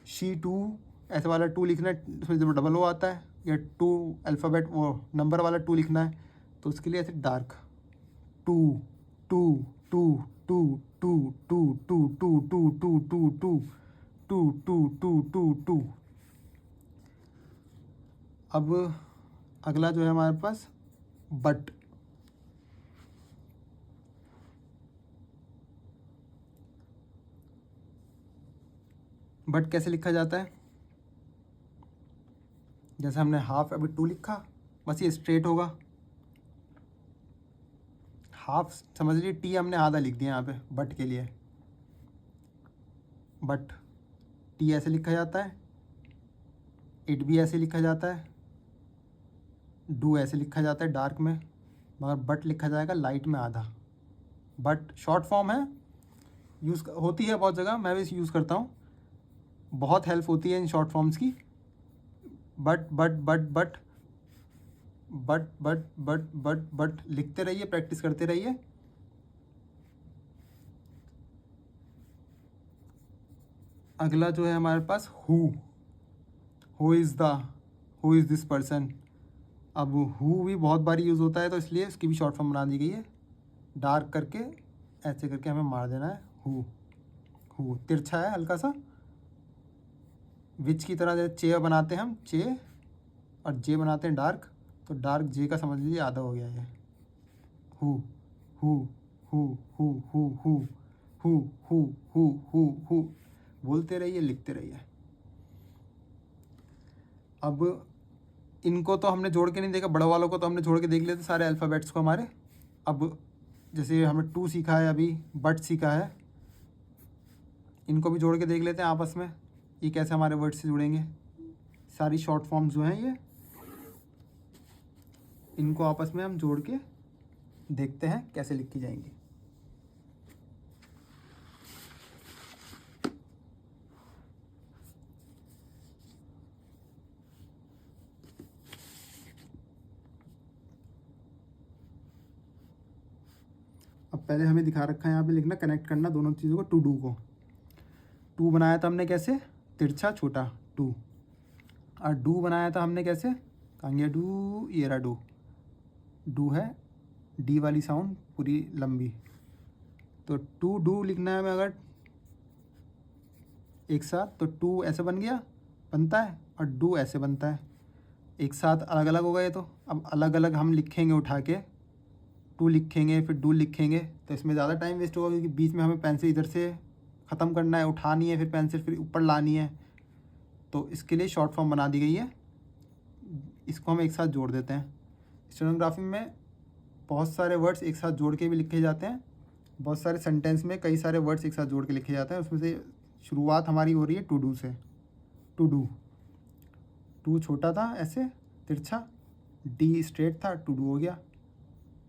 she too, ऐसे वाला टू लिखना है, उसमें जब डबल ओ आता है, या टू अल्फ़ाबेट वो नंबर वाला टू लिखना है, तो उसके लिए ऐसे dark two to to to to to to to to to to to to to to to two. अब अगला जो है हमारे पास बट। बट कैसे लिखा जाता है, जैसे हमने हाफ अभी टू लिखा, बस ये स्ट्रेट होगा, हाफ समझ लीजिए, टी हमने आधा लिख दिया यहाँ पे बट के लिए। बट टी ऐसे लिखा जाता है, इट भी ऐसे लिखा जाता है, डू ऐसे लिखा जाता है डार्क में, मगर बट लिखा जाएगा लाइट में आधा। बट शॉर्ट फॉर्म है, यूज़ होती है बहुत जगह, मैं भी यूज़ करता हूँ, बहुत हेल्प होती है इन शॉर्ट फॉर्म्स की। But but but but but but but but but लिखते रहिए, प्रैक्टिस करते रहिए। अगला जो है हमारे पास हु इज़ दिस पर्सन। अब हु भी बहुत बारी यूज़ होता है, तो इसलिए इसकी भी शॉर्ट फॉर्म बना दी गई है, डार्क करके ऐसे करके हमें मार देना है। हु तिरछा है हल्का सा, विच की तरह, जैसे चे बनाते हैं हम, चे और जे बनाते हैं डार्क, तो डार्क जे का समझ लीजिए आधा हो गया है। Who who who who who who who who who who who, बोलते रहिए, लिखते रहिए। अब इनको तो हमने जोड़ के नहीं देखा, बड़ों वालों को तो हमने जोड़ के देख लेते सारे अल्फ़ाबेट्स को हमारे। अब जैसे हमने टू सीखा है, अभी बट सीखा है, इनको भी जोड़ के देख लेते हैं आपस में, ये कैसे हमारे वर्ड से जुड़ेंगे। सारी शॉर्ट फॉर्म्स जो हैं ये, इनको आपस में हम जोड़ के देखते हैं कैसे लिखी जाएंगी। अब पहले हमें दिखा रखा है यहाँ पे लिखना, कनेक्ट करना दोनों चीज़ों को, टू डू को। टू बनाया था हमने कैसे, तिरछा छोटा टू, और डू बनाया था हमने कैसे, कहेंगे डू, ये रहा डू। डू है डी वाली साउंड पूरी लंबी, तो टू डू लिखना है हमें अगर एक साथ, तो टू ऐसे बन गया, बनता है, और डू ऐसे बनता है। एक साथ अलग अलग हो गए, तो अब अलग अलग हम लिखेंगे उठा के, टू लिखेंगे फिर डू लिखेंगे तो इसमें ज़्यादा टाइम वेस्ट होगा, क्योंकि बीच में हमें पेंसिल इधर से ख़त्म करना है, उठानी है, फिर पेंसिल फिर ऊपर लानी है। तो इसके लिए शॉर्ट फॉर्म बना दी गई है। इसको हम एक साथ जोड़ देते हैं। स्टेनोग्राफी में बहुत सारे वर्ड्स एक साथ जोड़ के भी लिखे जाते हैं, बहुत सारे सेंटेंस में कई सारे वर्ड्स एक साथ जोड़ के लिखे जाते हैं। उसमें से शुरुआत हमारी हो रही है टू डू से। टू डू, टू छोटा था ऐसे तिरछा, डी स्ट्रेट था, टू डू हो गया।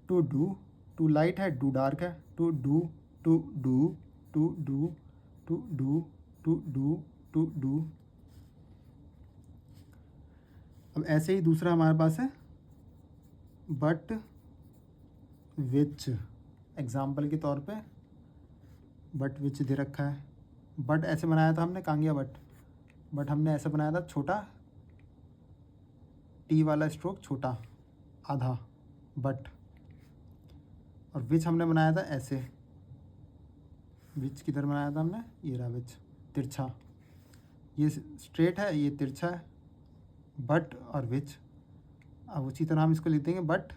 टू डू, टू लाइट है, डू डार्क है। To do, to do, to do, to do, to do, to do. अब ऐसे ही दूसरा हमारे पास है बट विच। एग्जाम्पल के तौर पे बट विच दे रखा है। बट ऐसे बनाया था हमने कांगिया बट हमने ऐसे बनाया था छोटा, टी वाला स्ट्रोक छोटा आधा बट। और विच हमने बनाया था ऐसे, विच किधर बनाया था हमने, ये रहा विच तिरछा, ये स्ट्रेट है ये तिरछा है, बट और विच। अब उसी तरह हम इसको लिख देंगे बट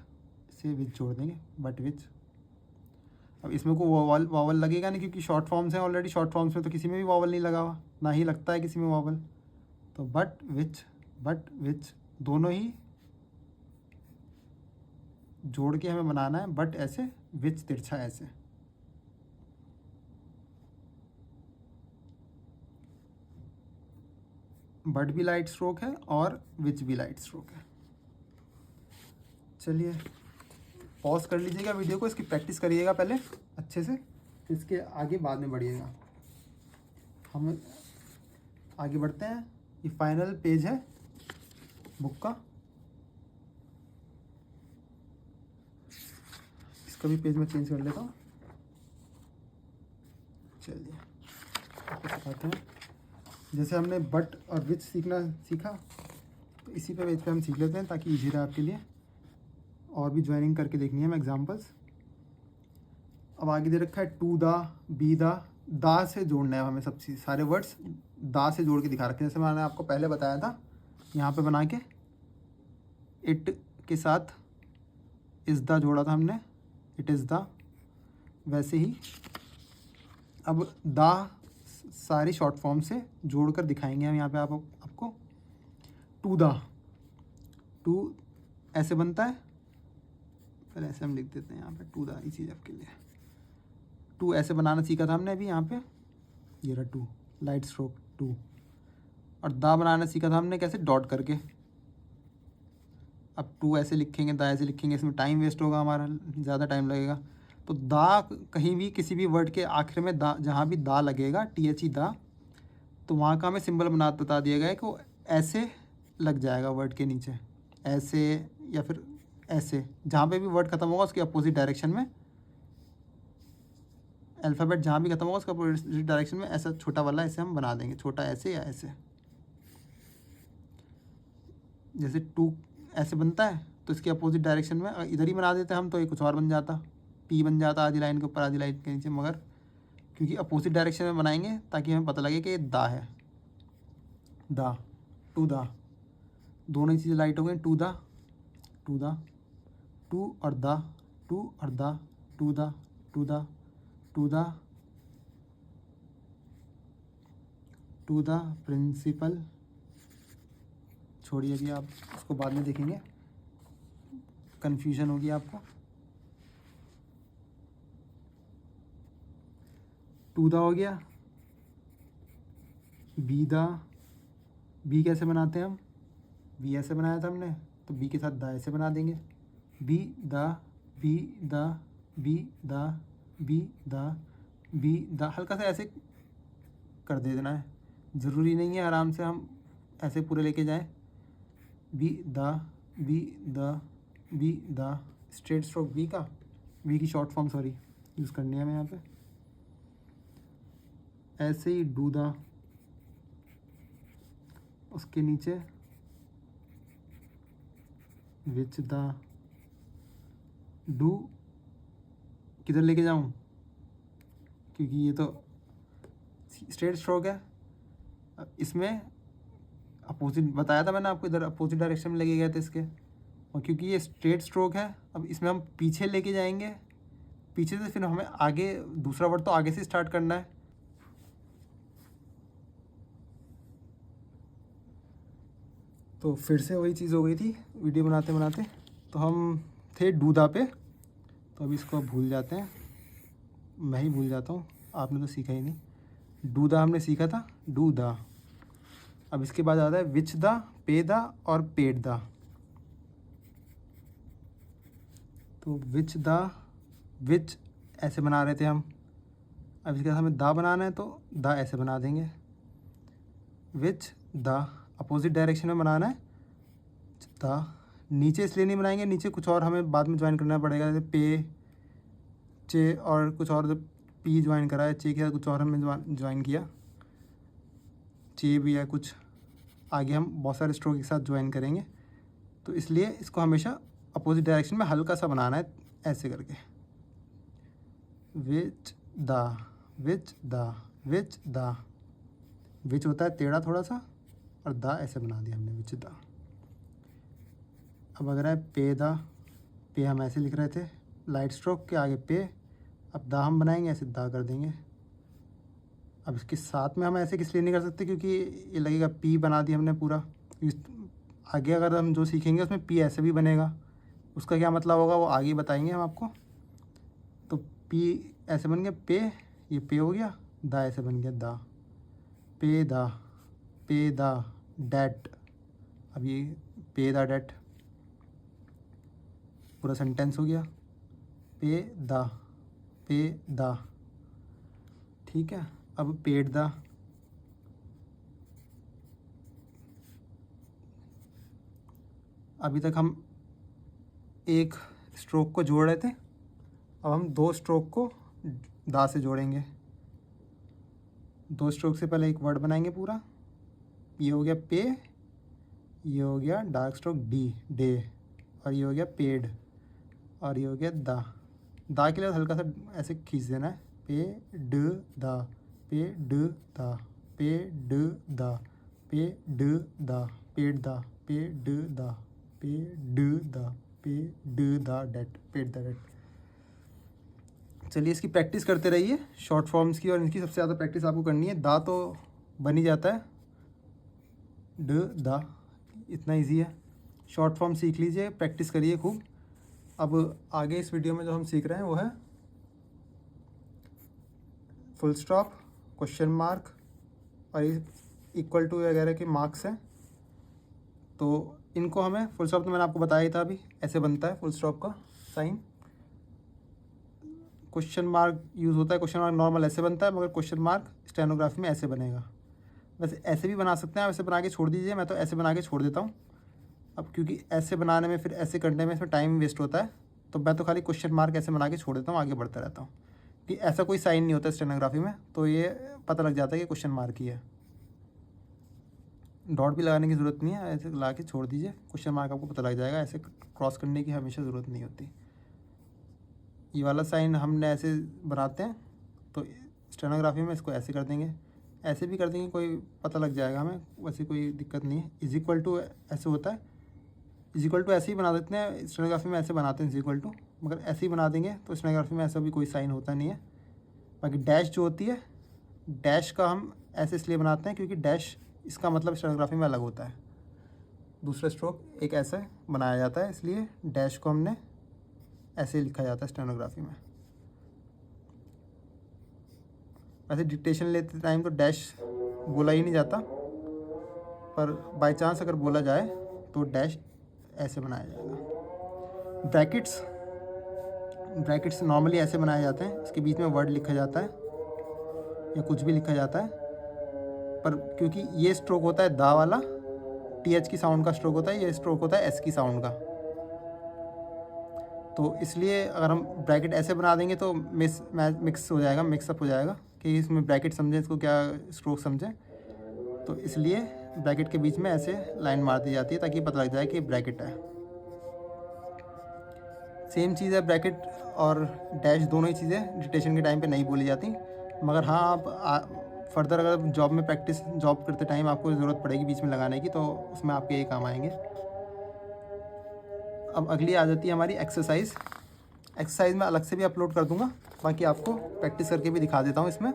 से विच जोड़ देंगे, बट विच। अब इसमें कोई वावल लगेगा नहीं, क्योंकि शॉर्ट फॉर्म्स हैं ऑलरेडी। शॉर्ट फॉर्म्स में तो किसी में भी वावल नहीं लगा हुआ, ना ही लगता है किसी में वावल। तो बट विच दोनों ही जोड़ के हमें बनाना है, बट ऐसे, विच तिरछा ऐसे। बट भी लाइट स्ट्रोक है और विच भी लाइट स्ट्रोक है। चलिए पॉज कर लीजिएगा वीडियो को, इसकी प्रैक्टिस करिएगा पहले अच्छे से, इसके आगे बाद में बढ़िएगा। हम आगे बढ़ते हैं। ये फाइनल पेज है बुक का। इसका भी पेज में चेंज कर लेता हूँ। चलिए आपको सिखाते हैं। जैसे हमने बट और विच सीखा, तो इसी पे पेज पे हम सीख लेते हैं ताकि इजी रहे आपके लिए। और भी ज्वाइनिंग करके देखनी है मैं एग्जांपल्स। अब आगे दे रखा है टू दा, बी दा से जोड़ना है हमें। सब सारे वर्ड्स दा से जोड़ के दिखा रखे हैं। जैसे मैंने आपको पहले बताया था, यहाँ पे बना के इट के साथ इज़ दा जोड़ा था हमने, इट इज़ दा। वैसे ही अब दा सारी शॉर्ट फॉर्म से जोड़कर दिखाएंगे हम यहाँ पे आपको। टू दा, टू ऐसे बनता है, पहले ऐसे हम लिख देते हैं यहाँ पे टू दा, इसी आपके लिए। टू ऐसे बनाना सीखा था हमने अभी यहाँ पे, ये रहा टू लाइट स्ट्रोक टू। और दा बनाना सीखा था हमने कैसे, डॉट करके। अब टू ऐसे लिखेंगे, दा ऐसे लिखेंगे, इसमें टाइम वेस्ट होगा हमारा, ज़्यादा टाइम लगेगा। तो दा कहीं भी किसी भी वर्ड के आखिर में दा, जहाँ भी दा लगेगा, THE दा, तो वहाँ का हमें सिंबल बता दिया गया है कि वो ऐसे लग जाएगा वर्ड के नीचे, ऐसे या फिर ऐसे। जहाँ पे भी वर्ड खत्म होगा उसके अपोजिट डायरेक्शन में, अल्फ़ाबेट जहाँ भी खत्म होगा उसका अपोजिट डायरेक्शन में ऐसा छोटा वाला ऐसे हम बना देंगे, छोटा ऐसे या ऐसे। जैसे टू ऐसे बनता है तो इसके अपोजिट डायरेक्शन में इधर ही बना देते हैं हम, तो ये कुछ और बन जाता, पी बन जाता आधी लाइन के ऊपर आधी लाइन के नीचे। मगर क्योंकि अपोजिट डायरेक्शन में बनाएंगे ताकि हमें पता लगे कि ये दा है, दा, टू दा, दोनों ही चीज़ें लाइट हो गई। टू दा, टू दा, टू और दा, टू और दा, टू दा, टू दा, टू दा, टू दा प्रिंसिपल। छोड़िए अभी, आप उसको बाद में देखेंगे, कन्फ्यूजन होगी आपको। टू दा हो गया। बी दा, बी कैसे बनाते हैं हम, बी ऐसे बनाया था हमने, तो बी के साथ दा ऐसे बना देंगे। बी दा, बी दा, बी दा, बी दा, बी दा, हल्का सा ऐसे कर दे देना है, ज़रूरी नहीं है आराम से हम ऐसे पूरे लेके जाएं। बी दा, बी दा, बी दा, स्ट्रेट स्ट्रोक बी का, बी की शॉर्ट फॉर्म सॉरी यूज़ करनी है हमें यहाँ पे। ऐसे ही डू दा, उसके नीचे विच दा, डू किधर लेके जाऊँ, क्योंकि ये तो स्ट्रेट स्ट्रोक है, इसमें अपोजिट बताया था मैंने आपको, इधर अपोजिट डायरेक्शन में लगे गए थे इसके। और क्योंकि ये स्ट्रेट स्ट्रोक है अब इसमें हम पीछे लेके जाएंगे, पीछे से फिर हमें आगे दूसरा वर्ड तो आगे से स्टार्ट करना है। तो फिर से वही चीज़ हो गई थी वीडियो बनाते बनाते। तो हम थे डूदा पे, तो अभी इसको भूल जाते हैं, मैं ही भूल जाता हूँ, आपने तो सीखा ही नहीं। डूदा हमने सीखा था, डूदा। अब इसके बाद आता है विच दा, पे दा और पेट दा। तो विच दा, विच ऐसे बना रहे थे हम, अब इसके बाद हमें दा बनाना है तो दा ऐसे बना देंगे। विच दा अपोजिट डायरेक्शन में बनाना है, दा। नीचे इसलिए नहीं बनाएंगे, नीचे कुछ और हमें बाद में ज्वाइन करना पड़ेगा, जैसे पे, चे और कुछ और, पी ज्वाइन करा है, चे के साथ कुछ और हमने ज्वाइन किया, चे भी है कुछ, आगे हम बहुत सारे स्ट्रोक के साथ ज्वाइन करेंगे। तो इसलिए इसको हमेशा अपोजिट डायरेक्शन में हल्का सा बनाना है, ऐसे करके। विच दा, विच दा, विच दा। विच होता है टेढ़ा थोड़ा सा, और दा ऐसे बना दिया हमने, विच दा। अब अगर है पे दा, पे हम ऐसे लिख रहे थे लाइट स्ट्रोक के आगे पे, अब दा हम बनाएंगे ऐसे, दा कर देंगे। अब इसके साथ में हम ऐसे किस लिए नहीं कर सकते, क्योंकि ये लगेगा पी बना दिया हमने पूरा। आगे अगर हम जो सीखेंगे उसमें पी ऐसे भी बनेगा, उसका क्या मतलब होगा वो आगे बताएंगे हम आपको। तो पी ऐसे बन गया पे, ये पे हो गया, दा ऐसे बन गया दा, पे दा, पे दा डैट। अब ये पे दा डैट पूरा सेंटेंस हो गया, पे दा, पे दा, ठीक है। अब पेट दा, अभी तक हम एक स्ट्रोक को जोड़ रहे थे, अब हम दो स्ट्रोक को दा से जोड़ेंगे। दो स्ट्रोक से पहले एक वर्ड बनाएंगे पूरा, ये हो गया पे, ये हो गया डार्क स्ट्रोक डी, डे, और ये हो गया पेड, और ये हो गया दा। दा के लिए हल्का सा ऐसे खींच देना है, पे ड दा, पे ड दा, पे ड दा, पे ड दा, पेड दा, पे ड दा, पे ड दा, पे ड दा डेट, पेड दा डेट। चलिए इसकी प्रैक्टिस करते रहिए शॉर्ट फॉर्म्स की, और इनकी सबसे ज़्यादा प्रैक्टिस आपको करनी है। दा तो बन ही जाता है, ड दा इतना इजी है। शॉर्ट फॉर्म सीख लीजिए, प्रैक्टिस करिए खूब। अब आगे इस वीडियो में जो हम सीख रहे हैं वो है फुल स्टॉप, क्वेश्चन मार्क और इक्वल टू वगैरह के मार्क्स हैं। तो इनको हमें, फुल स्टॉप तो मैंने आपको बताया ही था, अभी ऐसे बनता है फुल स्टॉप का साइन। क्वेश्चन मार्क यूज़ होता है, क्वेश्चन मार्क नॉर्मल ऐसे बनता है, मगर क्वेश्चन मार्क स्टेनोग्राफी में ऐसे बनेगा। वैसे ऐसे भी बना सकते हैं, आप ऐसे बना के छोड़ दीजिए, मैं तो ऐसे बना के छोड़ देता हूँ। अब क्योंकि ऐसे बनाने में फिर ऐसे करने में इसमें टाइम वेस्ट होता है, तो मैं तो खाली क्वेश्चन मार्क ऐसे बना के छोड़ देता हूँ, आगे बढ़ता रहता हूँ। कि ऐसा कोई साइन नहीं होता स्टेनोग्राफी में, तो ये पता लग जाता है कि क्वेश्चन मार्क ही है। डॉट भी लगाने की ज़रूरत नहीं है, ऐसे ला के छोड़ दीजिए, क्वेश्चन मार्क आपको पता लग जाएगा। ऐसे क्रॉस करने की हमेशा ज़रूरत नहीं होती। ये वाला साइन हमने ऐसे बनाते हैं, तो स्टेनोग्राफी में इसको ऐसे कर देंगे, ऐसे भी कर देंगे, कोई पता लग जाएगा हमें, वैसे कोई दिक्कत नहीं है। इज इक्वल टू ऐसे होता है, इज इक्वल टू ऐसे ही बना देते हैं, स्टेनोग्राफी में ऐसे बनाते हैं इज इक्वल टू, मगर ऐसे ही बना देंगे तो स्टेनोग्राफी में ऐसा भी कोई साइन होता नहीं है। बाकी डैश जो होती है, डैश का हम ऐसे इसलिए बनाते हैं क्योंकि डैश इसका मतलब स्टेनोग्राफी में अलग होता है। दूसरा स्ट्रोक एक ऐसा बनाया जाता है, इसलिए डैश को हमने ऐसे लिखा जाता है स्टेनोग्राफी में। वैसे डिक्टेशन लेते टाइम तो डैश बोला ही नहीं जाता, पर बाय चांस अगर बोला जाए तो डैश ऐसे बनाया जाएगा। ब्रैकेट्स, ब्रैकेट्स नॉर्मली ऐसे बनाए जाते हैं, इसके बीच में वर्ड लिखा जाता है या कुछ भी लिखा जाता है, पर क्योंकि ये स्ट्रोक होता है दा वाला, टीएच की साउंड का स्ट्रोक होता है, ये स्ट्रोक होता है एस की साउंड का, तो इसलिए अगर हम ब्रैकेट ऐसे बना देंगे तो मिक्स हो जाएगा, मिक्सअप हो जाएगा कि इसमें ब्रैकेट समझें इसको क्या स्ट्रोक समझें। तो इसलिए ब्रैकेट के बीच में ऐसे लाइन मार दी जाती है ताकि पता लग जाए कि ब्रैकेट है। सेम चीज़ है, ब्रैकेट और डैश दोनों ही चीज़ें डिक्टेशन के टाइम पे नहीं बोली जाती, मगर हाँ आप फर्दर अगर जॉब में प्रैक्टिस, जॉब करते टाइम आपको ज़रूरत पड़ेगी बीच में लगाने की, तो उसमें आपके ये काम आएंगे। अब अगली आ जाती है हमारी एक्सरसाइज। एक्सरसाइज मैं अलग से भी अपलोड कर दूंगा, बाकी आपको प्रैक्टिस करके भी दिखा देता हूँ इसमें।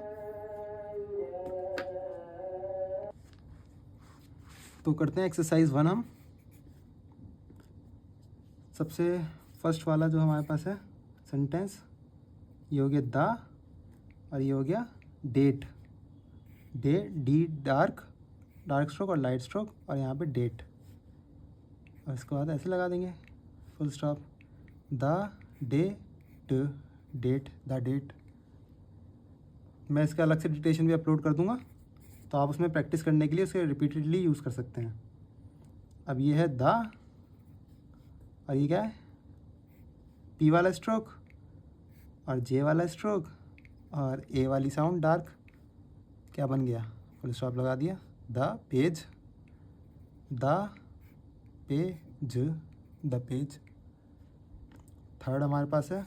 तो करते हैं एक्सरसाइज 1 हम। सबसे फर्स्ट वाला जो हमारे पास है सेंटेंस, ये हो गया द और ये हो गया debt. Day, D dark, dark stroke light लाइट स्ट्रोक, और यहाँ पे डेट, और इसके बाद ऐसे लगा देंगे full stop. The debt, debt, the debt. मैं इसका अलग से डिक्टेशन भी अपलोड कर दूंगा, तो आप उसमें प्रैक्टिस करने के लिए उसे रिपीटेडली यूज़ कर सकते हैं। अब ये है द, और ये क्या है, पी वाला स्ट्रोक और जे वाला स्ट्रोक और ए वाली साउंड डार्क, क्या बन गया, फुल स्टॉप लगा दिया। The page, the page, the page. Third हमारे पास है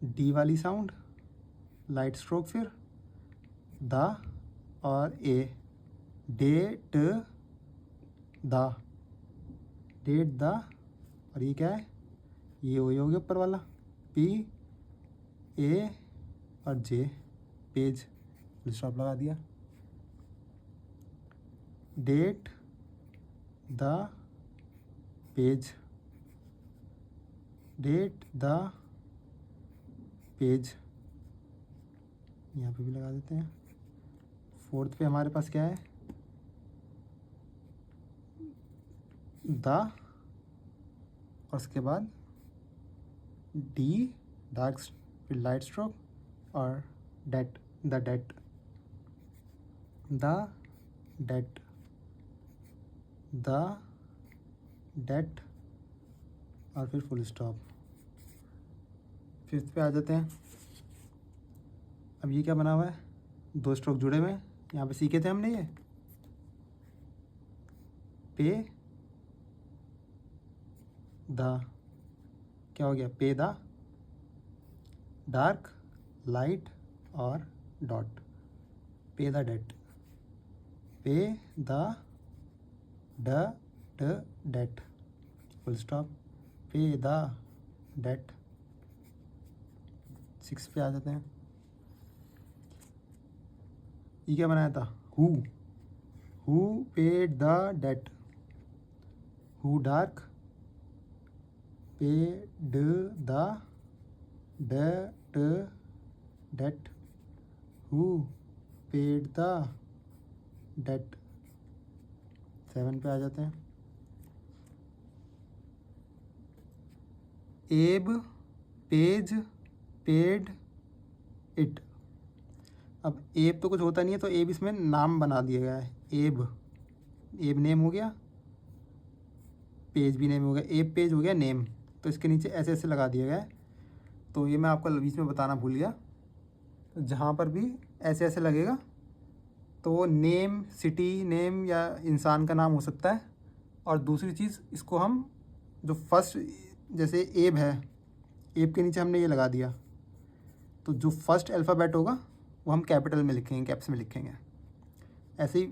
डी वाली साउंड, लाइट स्ट्रोक, फिर द और ए, डेट द, डेट द, और ये क्या है, ये हो गया ऊपर वाला, पी ए और जे, पेज, फुल स्टॉप लगा दिया। Date the page, date the page, यहाँ पे भी लगा देते हैं। फोर्थ पे हमारे पास क्या है, द और उसके बाद डी डार्क, फिर लाइट स्ट्रोक और debt, the debt, the debt, the debt, और फिर फुल स्टॉप। फिफ्थ पे आ जाते हैं। अब ये क्या बना हुआ है, 2 स्ट्रोक जुड़े हुए हैं, यहाँ पे सीखे थे हमने ये पे द, क्या हो गया, पे द, डार्क, लाइट और dot, pay the debt, pay the debt, full stop, pay the debt. 6 पे आ जाते हैं। ये क्या बनाया था, who paid the debt, who dark, paid the debt, who paid the debt. 7 पे आ जाते हैं। एब पेज पेड इट। अब एब तो कुछ होता नहीं है, तो एब इसमें नाम बना दिया गया है, एब, एब नेम हो गया, पेज भी नेम हो गया, एब पेज हो गया नेम, तो इसके नीचे ऐसे ऐसे लगा दिया गया है। तो ये मैं आपको बीच में बताना भूल गया, तो जहाँ पर भी ऐसे ऐसे लगेगा तो वो नेम, सिटी नेम या इंसान का नाम हो सकता है। और दूसरी चीज़, इसको हम जो फर्स्ट, जैसे एब है, एब के नीचे हमने ये लगा दिया, तो जो फर्स्ट अल्फ़ाबेट होगा वो हम कैपिटल में लिखेंगे, कैप्स में लिखेंगे। ऐसे ही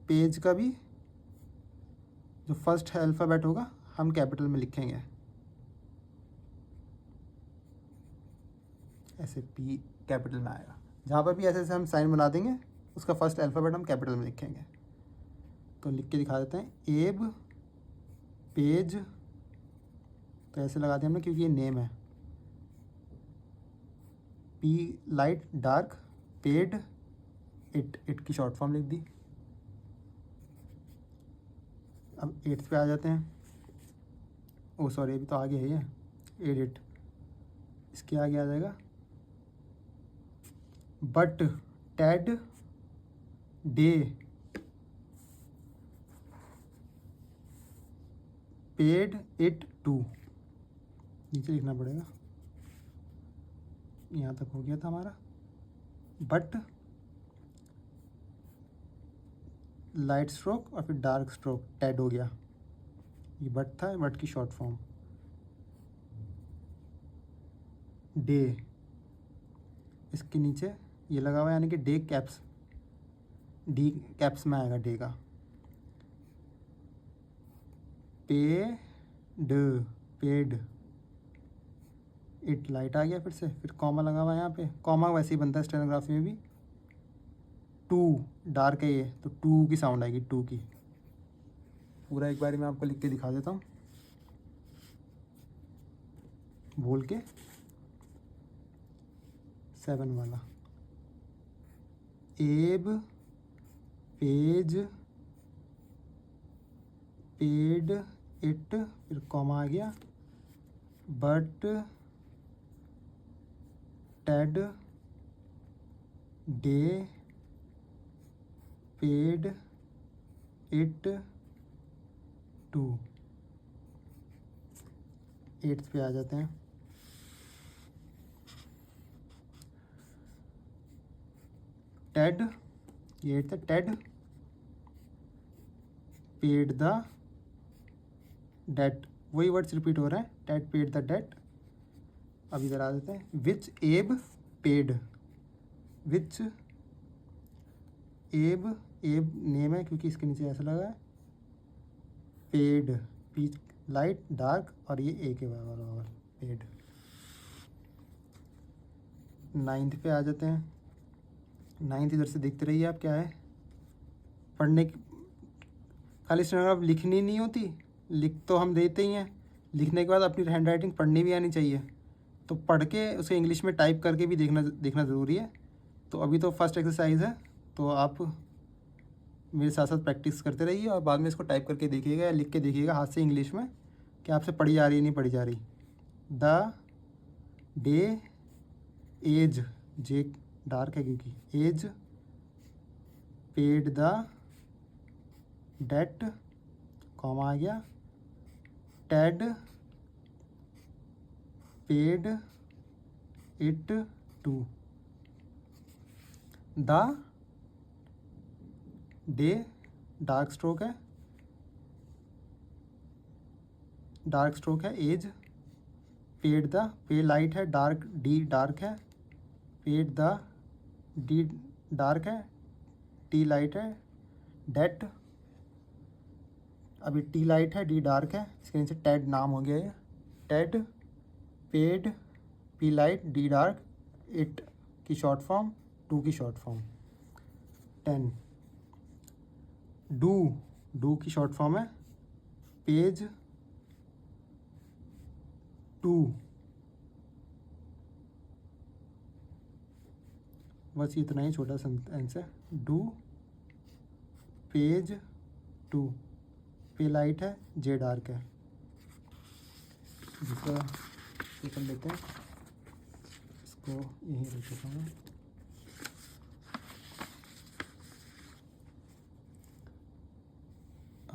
पेज का भी जो फर्स्ट अल्फ़ाबेट होगा हम कैपिटल में लिखेंगे, ऐसे पी कैपिटल में आएगा। जहाँ पर भी ऐसे ऐसे हम साइन बना देंगे, उसका फर्स्ट अल्फ़ाबेट हम कैपिटल में लिखेंगे। तो लिख के दिखा देते हैं, एब पेज, तो ऐसे लगा दिया हमने क्योंकि ये नेम है, P light dark, paid it, it की शॉर्ट फॉर्म लिख दी। अब 8th पे आ जाते हैं। ओ सॉरी, अभी तो आगे है ये, एडिट, इसके आगे आ जाएगा but Ted day paid it to, नीचे लिखना पड़ेगा, यहाँ तक हो गया था हमारा, बट लाइट स्ट्रोक और फिर डार्क स्ट्रोक, टेड हो गया, ये बट था, बट की शॉर्ट फॉर्म, डे, इसके नीचे ये लगा हुआ है, यानी कि डे कैप्स, डी कैप्स में आएगा डे का, पेड, पेड, इट, लाइट आ गया फिर से, फिर कॉमा लगा हुआ है यहाँ पे, कॉमा वैसे ही बनता है स्टेनोग्राफी में भी। टू, डार्क है ये, तो टू की साउंड आएगी, टू की। पूरा एक बार मैं आपको लिख के दिखा देता हूँ बोल के। 7 वाला, एब, पेज, पेड, इट, फिर कॉमा आ गया, but, Ted, day, paid, it, to. 8th पे आ जाते हैं। टेड, ये 8th है, टेड पेड द डेट, वही वर्ड्स रिपीट हो रहे हैं, टेड पेड द डेट। अब इधर आ देते हैं, विच एब पेड, विच एब, एब नेम है क्योंकि इसके नीचे ऐसा लगा है, पेड, पी लाइट डार्क, और ये ए के बराबर, पेड। 9th पे आ जाते हैं। 9th इधर से देखते रहिए आप, क्या है पढ़ने की, खाली स्टेनोग्राफ लिखनी नहीं होती, लिख तो हम देते ही हैं, लिखने के बाद अपनी हैंड राइटिंग पढ़नी भी आनी चाहिए, तो पढ़ के उसे इंग्लिश में टाइप करके भी देखना ज़रूरी है। तो अभी तो फर्स्ट एक्सरसाइज है, तो आप मेरे साथ साथ प्रैक्टिस करते रहिए और बाद में इसको टाइप करके देखिएगा या लिख के देखिएगा हाथ से इंग्लिश में कि आपसे पढ़ी जा रही है नहीं पढ़ी जा रही। The day, age, J dark है क्योंकि, age, paid the date, comma आ गया, ted paid it to, the day, dark stroke है, डार्क स्ट्रोक है, age, paid the, pay light है, डार्क, डी डार्क है, पेड द, डी डार्क है, T light है, डेट, अभी टी लाइट है, डी डार्क है, इसके नीचे टेड नाम हो गया ये, ted paid, P light, D dark, it की शॉर्ट फॉर्म, टू की शॉर्ट फॉर्म। 10, डू, डू की शॉर्ट फॉर्म है, पेज, टू, बस इतना ही छोटा सेंटेंस है, डू, पेज, टू, पे लाइट है, जे डार्क है। दूसरा ये कर लेते हैं, इसको यहीं रख देता हूँ।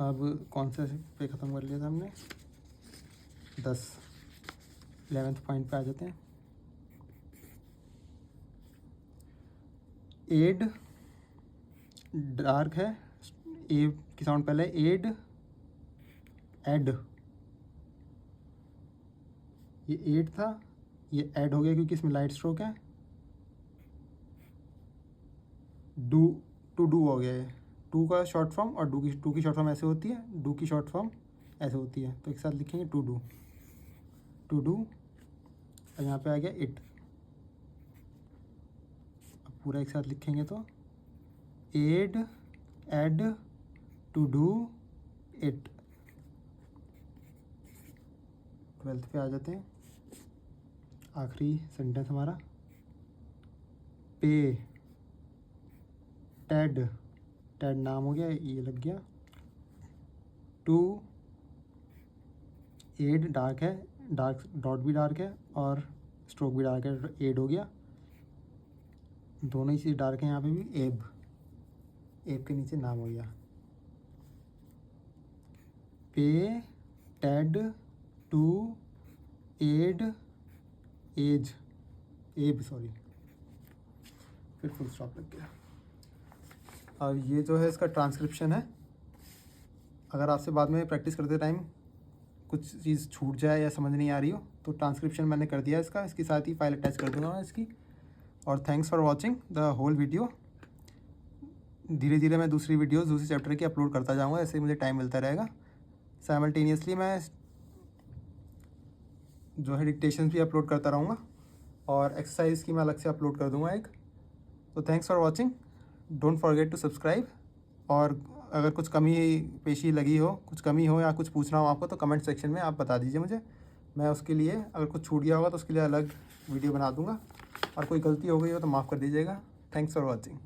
अब कौन से पे ख़त्म कर लिया था हमने, 10, 11th पॉइंट पे आ जाते हैं। एड, डार्क है, ए की साउंड पहले, एड, एड, ये 8 था, ये ऐड हो गया क्योंकि इसमें लाइट स्ट्रोक है, डू, टू डू हो गया है, टू का शॉर्ट फॉर्म, और टू की शॉर्ट फॉर्म ऐसे होती है, डू की शॉर्ट फॉर्म ऐसे होती है, तो एक साथ लिखेंगे टू डू, टू डू, और यहाँ पे आ गया इट। अब पूरा एक साथ लिखेंगे तो add, add, to do, it. 12th पे आ जाते हैं, आखिरी सेंटेंस हमारा, पे, टेड, टेड नाम हो गया, ये लग गया, टू, एड डार्क है, डार्क डॉट भी डार्क है और स्ट्रोक भी डार्क है, एड हो गया, दोनों ही चीज़ डार्क है यहाँ पे भी, एब, एब के नीचे नाम हो गया, पे, टेड, टू, एड, एज, एब सॉरी, फिर फुल स्टॉप लग गया। अब ये जो है इसका ट्रांसक्रिप्शन है, अगर आपसे बाद में प्रैक्टिस करते टाइम कुछ चीज़ छूट जाए या समझ नहीं आ रही हो तो ट्रांसक्रिप्शन मैंने कर दिया इसका, इसके साथ ही फाइल अटैच कर दूँगा मैं इसकी। और thanks for watching the whole video. धीरे धीरे मैं दूसरी वीडियोस दूसरे चैप्टर की अपलोड करता जाऊँगा, ऐसे ही मुझे टाइम मिलता रहेगा। साइमल्टेनियसली मैं जो है डिक्टेशंस भी अपलोड करता रहूँगा और एक्सरसाइज की मैं अलग से अपलोड कर दूँगा एक। तो thanks for watching, don't forget to subscribe. और अगर कुछ कमी पेशी लगी हो, कुछ कमी हो या कुछ पूछना हो आपको, तो कमेंट सेक्शन में आप बता दीजिए मुझे। मैं उसके लिए, अगर कुछ छूट गया होगा तो उसके लिए अलग वीडियो बना दूँगा, और कोई गलती हो गई हो तो माफ़ कर दीजिएगा। Thanks for watching.